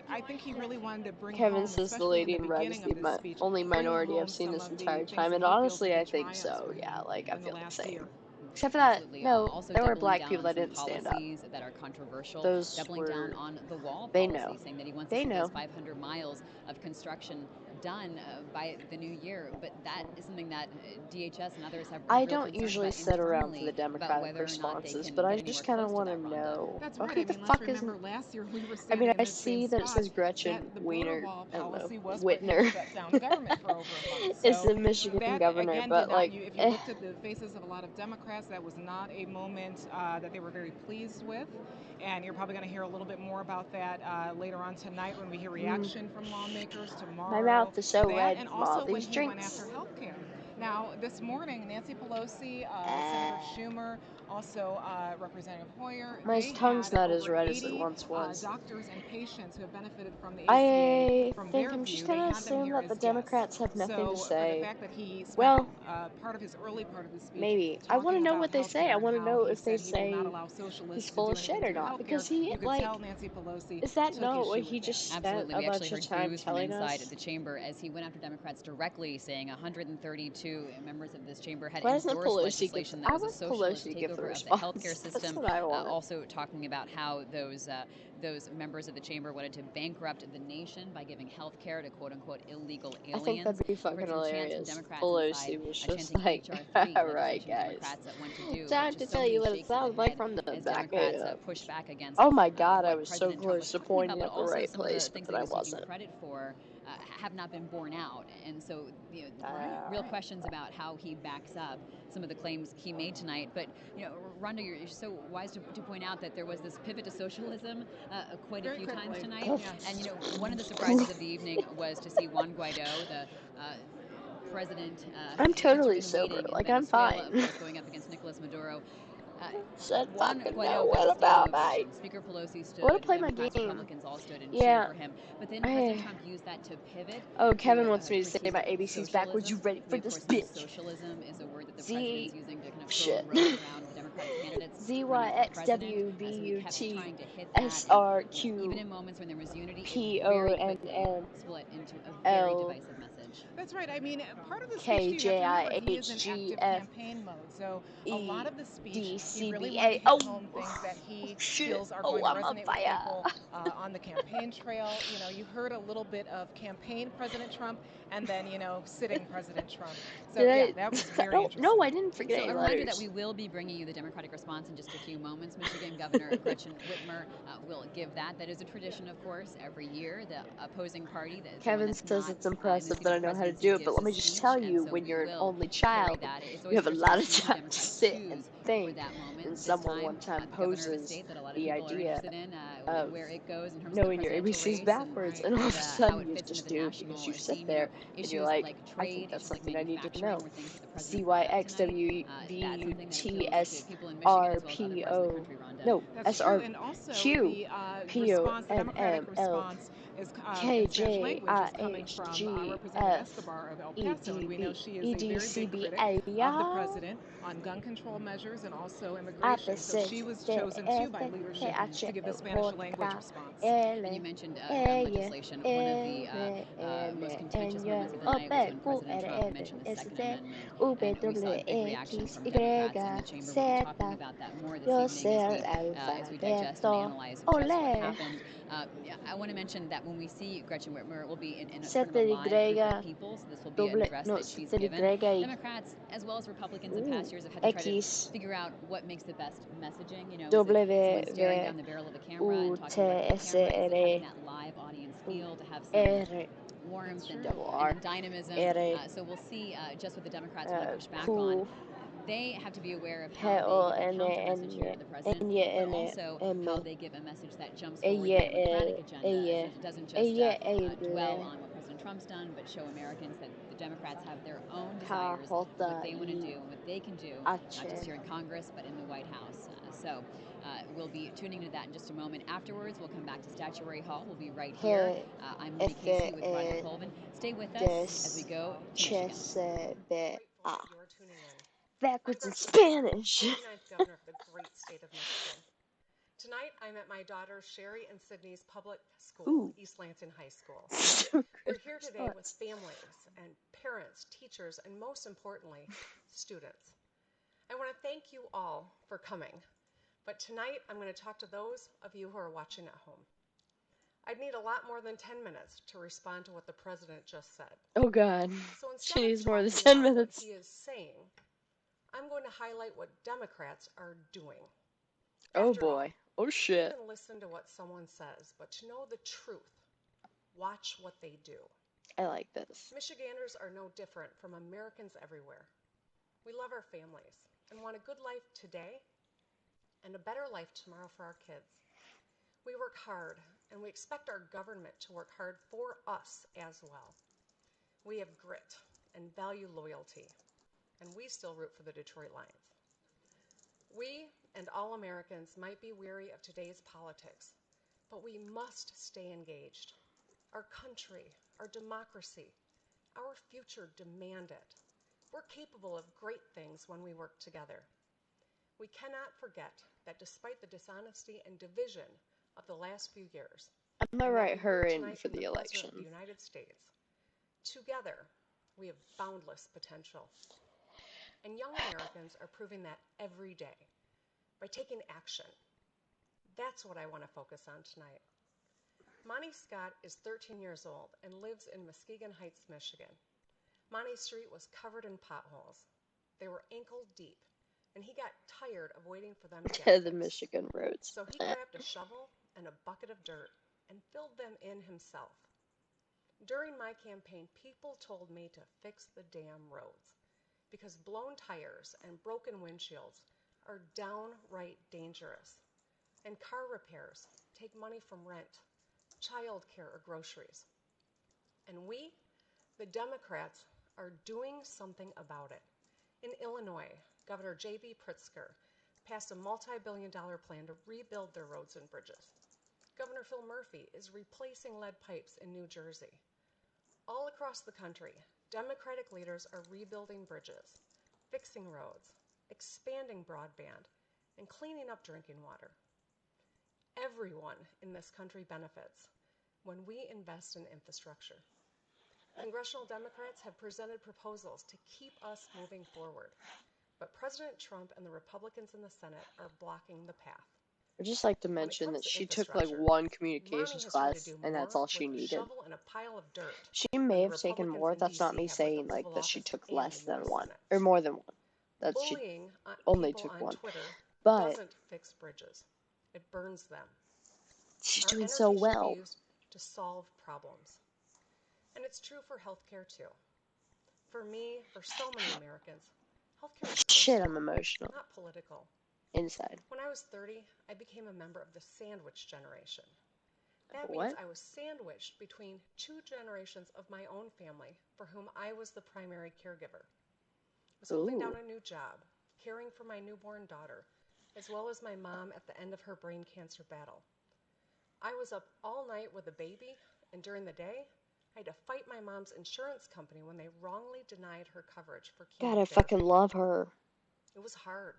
I think he really wanted to bring Kevin home, says the especially in lady the in red is beginning the of this speech, only bring minority I've home seen some this of the entire things time, that and he feels to honestly, be I think triumphs so. for Yeah, him like I in the feel the last same. year. Except for that, Absolutely. no, Also there were doubling black down people on that some didn't stand up. policies that are controversial, Those doubling down were, on the wall they policy, know, saying that he wants to they see those know. 500 miles of construction done by the new year. But that is something that DHS and others have I real don't concerns usually about sit around for internally the about Democratic whether or not they responses, can but I get anywhere just kind of close to want to that, Rhonda. know. That's Oh, right. who I the mean, let's fuck isn't? remember last year we were I mean, standing in I this same see that it spot says that Gretchen the border Wiener. wall I don't know, policy was what had Whitner shut down government for over a month. is So the Michigan that, governor, again, did but not, like, if you looked at the faces of a lot of Democrats, that was not a moment that they were very pleased with. And you're probably going to hear a little bit more about that later on tonight when we hear reaction from lawmakers my tomorrow. mouth is so That, red and from all also when these he went after drinks. health care. Now, this morning, Nancy Pelosi, Senator Schumer, also Representative Hoyer, My they tongue's had not as over red as it 80 once was. doctors and patients who have benefited from the ACA I from think their I'm just view. They gonna had them assume here that the as guests. Democrats have nothing to So for the say. fact that he spent Well, part of his early part of his speech maybe. I want to talking know about what they health say. I care and want to how know he if they said he will not say allow he's socialists to full do of shit anything or to not. health care, Because he, you could like, tell Nancy Pelosi is that took not what issue he with that. just spent Absolutely. a We actually bunch of heard time boos from telling inside us? the chamber as he went after Democrats directly, saying 132 members of this chamber had Why doesn't endorsed Pelosi give? legislation that I was a want socialist Pelosi to give the takeover of the healthcare response. That's system. what I want. Also talking about how those members of the chamber wanted to bankrupt the nation by giving health care to quote-unquote illegal I think aliens. that'd be We fucking heard some chants from hilarious. Democrats inside Pelosi was just chanting like, HR3 alright, legislation guys. Democrats want to do, but Time to just so tell you many what it shakes of the sounds like head from the as back. Democrats push back against Oh my god, I what was so President Trump was close to talking about, pointing but at the also right some of the place, things but that he I was taking wasn't. credit for have not been borne out. And so, real questions about how he backs up some of the claims he made tonight. But, Rhonda, you're so wise to point out that there was this pivot to socialism quite a few times tonight. And, one of the surprises of the evening was to see Juan Guaido, the president I'm totally in sober. waiting in Like, I'm Venezuela, fine. of course, going up against Nicolas Maduro. Said Juan fucking Guaido no. got a What standing about ovation. my? Speaker Pelosi I want stood, to play my Democrats, game. Republicans all stood and cheered Yeah. for him. But then President Trump used that to pivot. Oh, Kevin to, wants me to say critique my ABCs backwards. You socialism. ready We, for of this course, know bitch? socialism is a word that the Z president's using to kind of shit. throw rope around the Democratic candidates Z running Y for X president. W B So we U kept T trying to hit that. S And, R even Q in moments when there was unity, P it O very N quickly N split into a very L divisive message. That's right. I mean, part of the speech, K too, you have J to I remember, he is in H G active F campaign mode. So a lot E of the speech, D he C really B wanted to A. hit Oh home things that he shit! feels are Oh, going to I'm on resonate with fire. people on the campaign trail. You heard a little bit of campaign President Trump and then, sitting President Trump. So, Did I? that was very No, interesting. no, I didn't forget So any a reminder letters. that we will be bringing you the Democratic response in just a few moments. Michigan Governor Gretchen Whitmer will give that. That is a tradition, of course, every year. The opposing party, that Kevin says it's impressive that I know how to do it, but let me just tell you, when you're an only child, you have a lot of time to sit and think, and someone one time poses the idea of where it goes in terms knowing of the your presidential ABCs race backwards, and all of a how sudden it you fits into just the do national because you sit scene. there and Issues you're like, like I trade, think that's issues like something I need to manufacturing know. were things that the president brought up tonight. That's something that appeals to people in Michigan as well as other parts of the country, Rhonda. No, That's true. And also the response, the Democratic response is in Spanish language is coming from Representative Escobar of El Paso. And we know she is a very big critic of the president on gun control measures and also immigration. So she was chosen too by leadership to give the Spanish language response. And you mentioned gun legislation. One of the most contentious moments of the night was when President Trump mentioned the Second Amendment. And we saw a big reaction from Democrats in the chamber. We'll be talking about that more this evening as we digest and analyze just what happened. I want to mention that when we see Gretchen Whitmer, it will be in front of a live group of people, so this will be an address that she's given. Democrats, as well as Republicans in past years, have had to try to figure out what makes the best messaging. Is it someone staring down the barrel of a camera and talking directly to the camera? Is it having that live audience feel to have some warmth and dynamism? So we'll see just what the Democrats want to push back on. They have to be aware of how they give a counter message here to the president, but also how they give a message that jumps forward the Democratic agenda. It doesn't just dwell on what President Trump's done, but show Americans that the Democrats have their own desires, what they want to do, and what they can do, not just here in Congress, but in the White House. So we'll be tuning into that in just a moment. Afterwards, we'll come back to Statuary Hall. We'll be right here. I'm Libby Casey with Roger Colvin. Stay with us as we go to Michigan. You're tuning in. Backwards in Spanish. 49th governor of the great state of Michigan. Tonight, I'm at my daughter Sherry and Sydney's public school, East Lansing High School. We're here today with families and parents, teachers, and most importantly, students. I want to thank you all for coming, but tonight I'm going to talk to those of you who are watching at home. I'd need a lot more than 10 minutes to respond to what the president just said. Oh God, So she needs more than 10 about minutes. what he is saying, I'm going to highlight what Democrats are doing. Oh After boy. Oh shit. You can listen to what someone says, but to know the truth, watch what they do. I like this. Michiganders are no different from Americans everywhere. We love our families and want a good life today and a better life tomorrow for our kids. We work hard, and we expect our government to work hard for us as well. We have grit and value loyalty, and we still root for the Detroit Lions. We and all Americans might be weary of today's politics, but we must stay engaged. Our country, our democracy, our future demand it. We're capable of great things when we work together. We cannot forget that despite the dishonesty and division of the last few years, I'm gonna write her in for the election. President of the United States, together we have boundless potential. And young Americans are proving that every day by taking action. That's what I want to focus on tonight. Monty Scott is 13 years old and lives in Muskegon Heights, Michigan. Monty Street was covered in potholes. They were ankle deep, and he got tired of waiting for them to get fixed. The Michigan roads. So he grabbed a shovel and a bucket of dirt and filled them in himself. During my campaign, people told me to fix the damn roads because blown tires and broken windshields are downright dangerous. And car repairs take money from rent, childcare, or groceries. And we, the Democrats, are doing something about it. In Illinois, Governor J.B. Pritzker passed a multi-billion-dollar plan to rebuild their roads and bridges. Governor Phil Murphy is replacing lead pipes in New Jersey. All across the country, Democratic leaders are rebuilding bridges, fixing roads, expanding broadband, and cleaning up drinking water. Everyone in this country benefits when we invest in infrastructure. Congressional Democrats have presented proposals to keep us moving forward, but President Trump and the Republicans in the Senate are blocking the path. I'd just like to When it mention comes that to she took like infrastructure, one Monty communications has tried to class do and that's more all she with a needed. shovel and a pile of dirt She than may the have taken Republicans more. in That's not D.C. me have with the saying like Oval that she Office took and less the than U.S. one Senate. or more than one. That she Bullying only people took on one. Twitter But doesn't fix bridges. It burns them. she's Our doing energy so should be well. used to solve problems. And it's true for healthcare too. For me, for so many Americans, healthcare is Shit, personal, I'm emotional not political. inside. When I was 30, I became a member of the sandwich generation. That means What? I was sandwiched between two generations of my own family for whom I was the primary caregiver. I was holding down Ooh. a new job, caring for my newborn daughter, as well as my mom at the end of her brain cancer battle. I was up all night with a baby, and during the day, I had to fight my mom's insurance company when they wrongly denied her coverage for God, I chemotherapy. fucking love her. It was hard.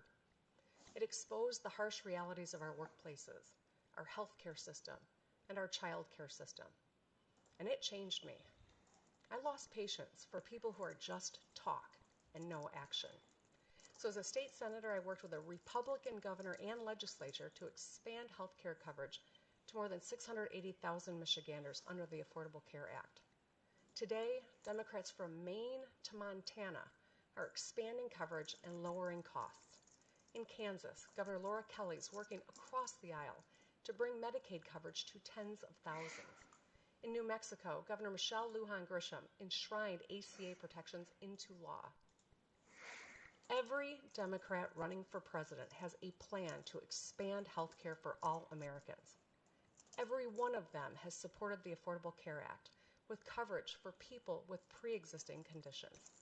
It exposed the harsh realities of our workplaces, our healthcare system, and our child care system. And it changed me. I lost patience for people who are just talk and no action. So as a state senator, I worked with a Republican governor and legislature to expand health care coverage to more than 680,000 Michiganders under the Affordable Care Act. Today, Democrats from Maine to Montana are expanding coverage and lowering costs. In Kansas, Governor Laura Kelly is working across the aisle to bring Medicaid coverage to tens of thousands. In New Mexico, Governor Michelle Lujan Grisham enshrined ACA protections into law. Every Democrat running for president has a plan to expand health care for all Americans. Every one of them has supported the Affordable Care Act with coverage for people with pre-existing conditions.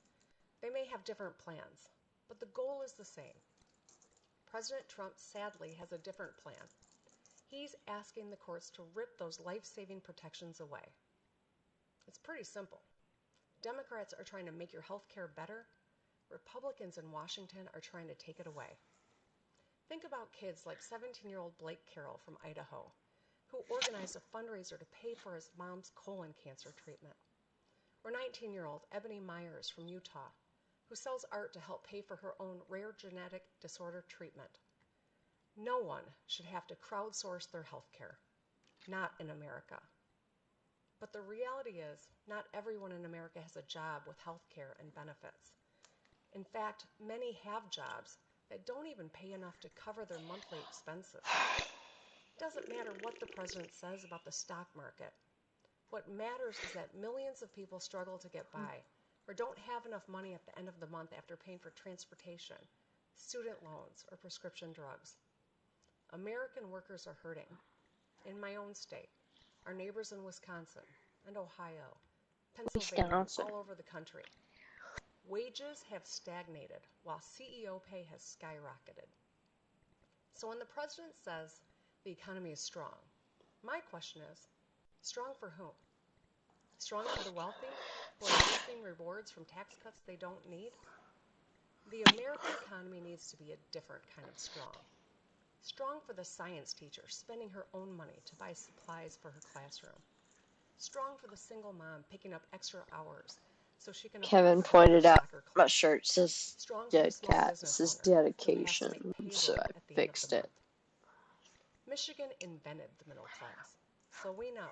They may have different plans, but the goal is the same. President Trump sadly has a different plan. He's asking the courts to rip those life-saving protections away. It's pretty simple. Democrats are trying to make your health care better. Republicans in Washington are trying to take it away. Think about kids like 17-year-old Blake Carroll from Idaho, who organized a fundraiser to pay for his mom's colon cancer treatment. Or 19-year-old Ebony Myers from Utah, who sells art to help pay for her own rare genetic disorder treatment. No one should have to crowdsource their health care. Not in America. But the reality is, not everyone in America has a job with health care and benefits. In fact, many have jobs that don't even pay enough to cover their monthly expenses. It doesn't matter what the president says about the stock market. What matters is that millions of people struggle to get by or don't have enough money at the end of the month after paying for transportation, student loans, or prescription drugs. American workers are hurting. In my own state, our neighbors in Wisconsin and Ohio, Pennsylvania, and Wisconsin. all over the country. Wages have stagnated while CEO pay has skyrocketed. So when the president says the economy is strong, my question is, strong for whom? Strong for the wealthy who are wasting rewards from tax cuts they don't need? The American economy needs to be a different kind of strong. Strong for the science teacher spending her own money to buy supplies for her classroom. Strong for the single mom picking up extra hours so she can Kevin afford to go to her pointed out soccer my club. shirt says Strong for the dead small cat. business This is owner who has to make dedication, so payroll I at the end of fixed the it. month. Michigan invented the middle class, so we know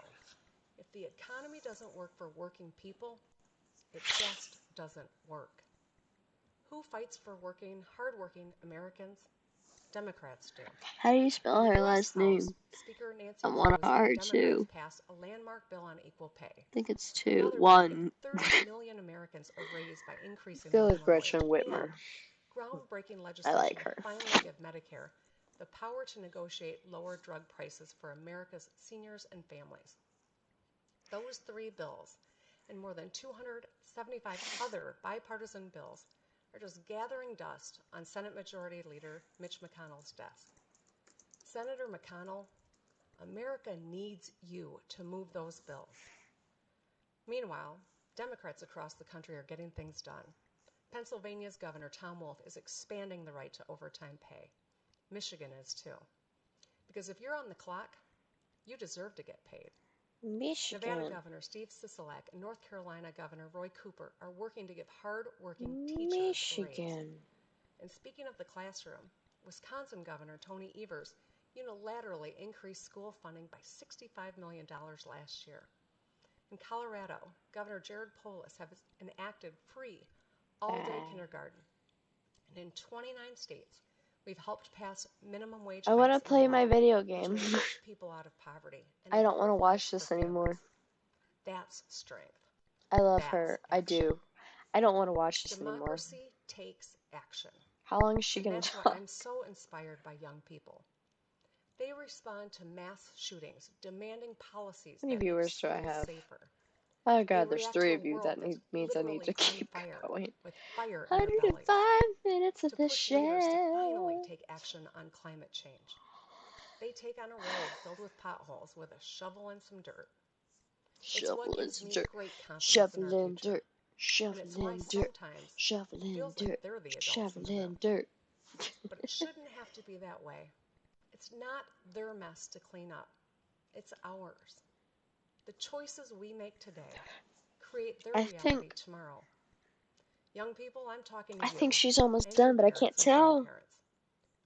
if the economy doesn't work for working people, it just doesn't work. Who fights for hardworking Americans? Democrats do. How do you spell In her the U.S. last name? House, Speaker Nancy I want Pelosi R and Democrats too. passed a landmark bill on equal pay. I think it's Now 2. they're going to give 1. 30 million Americans a raise by increasing the Go with minimum Gretchen wage. Whitmer. And groundbreaking I legislation like her. will finally give Medicare the power to negotiate lower drug prices for America's seniors and families. Those 3 bills and more than 275 other bipartisan bills are just gathering dust on Senate Majority Leader Mitch McConnell's desk. Senator McConnell, America needs you to move those bills. Meanwhile, Democrats across the country are getting things done. Pennsylvania's Governor Tom Wolf is expanding the right to overtime pay. Michigan is too. Because if you're on the clock, you deserve to get paid. Michigan. Nevada Governor Steve Sisolak and North Carolina Governor Roy Cooper are working to give hard-working teachers a raise. Michigan. And speaking of the classroom, Wisconsin Governor Tony Evers unilaterally increased school funding by $65 million last year. In Colorado, Governor Jared Polis has enacted free all-day kindergarten. And in 29 states, we've helped pass minimum wage I want to hikes play into my law, video which game. will push people out of poverty and I don't want to improve watch lives this for anymore. families. That's strength. I love That's her. I action. do. I don't want to watch this anymore. Democracy takes action. How long is she And going to that's why talk? I'm so inspired by young people. They respond to mass shootings, demanding policies How many that make viewers do I schools have? safer. Oh They god, there's react 3 to a of you. world That that's means I need literally to on keep fire, going. with fire in their 105 bellies, minutes of to the push leaders to finally shell. take action on climate change. They take on a road filled with potholes with a shovel and some dirt. It's what Shoveling gives some me dirt. great confidence in our Shoveling future. dirt. And it's why Shoveling dirt. sometimes it Shoveling feels like dirt. they're the adults in the room. Shoveling dirt. But it shouldn't have to be that way. It's not their mess to clean up. It's ours. The choices we make today create their I reality think tomorrow. Young people, I'm talking to you she's almost and your done, but I can't parents and tell. grandparents.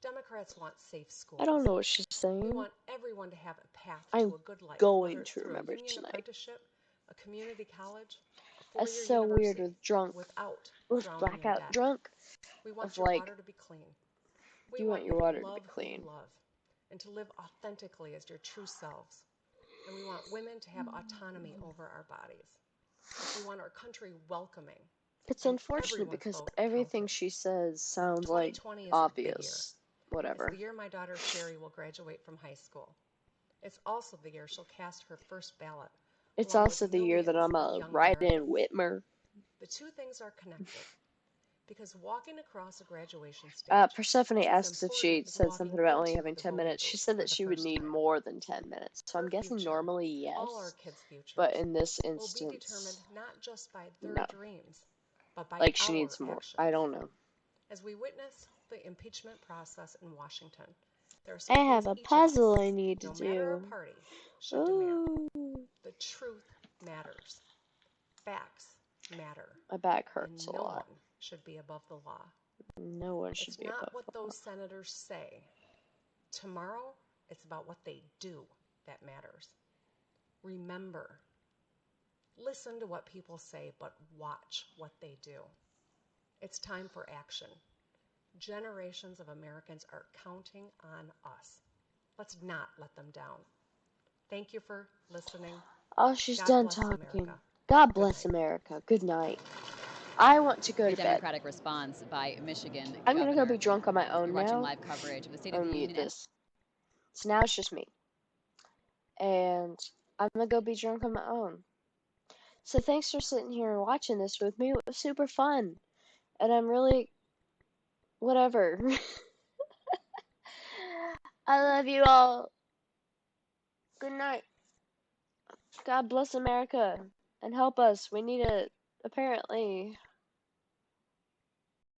Democrats want safe schools. I don't know what she's We saying. want everyone to have a path I'm to a good life, whether going it's to through a remember union tonight. apprenticeship, a community college, a That's four-year so weird university, with drunk, without with drowning in blackout debt. drunk, We want of your like, water to be clean. We you want want your you to water to be love who you clean. love and to live authentically as your true selves. And we want women to have autonomy over our bodies. We want our country welcoming. It's And unfortunate everyone's because vote everything counting. she says sounds like 2020 is a big year. obvious. It's Whatever. the year my daughter Sherry will graduate from high school. It's also the year she'll cast her first ballot. It's along also with the year that millions I'm of a young write-in Americans. Whitmer. The two things are connected because walking across a graduation stage Persephone is as asks if important she as said walking something about only into having the 10 voting minutes. She booth said for that the she would first need time. more than 10 minutes. So Her I'm guessing future, normally all our yes. kids' futures, But in this will be determined instance, not just by their no. dreams, but by Like she our needs more. actions. I don't know. As we witness the impeachment process in Washington, there are I some have things a each of us, puzzle I need to no matter our do. party, should demand. Ooh. The truth matters. Facts matter. My back hurts And a no lot. one should be above the law. No one should It's be not above what the law. those senators say. Tomorrow, it's about what they do that matters. Remember, listen to what people say, but watch what they do. It's time for action. Generations of Americans are counting on us. Let's not let them down. Thank you for listening. Oh, she's God done bless talking. America. God Good bless night. America. Good night. I want to go The to bed. Democratic response by Michigan I'm gonna go Governor. be drunk on my own You're watching now. live coverage of the State I'm of the gonna mute Union. this. So now it's just me. And I'm gonna go be drunk on my own. So thanks for sitting here and watching this with me. It was super fun. And I'm really whatever. I love you all. Good night. God bless America and help us. We need it apparently.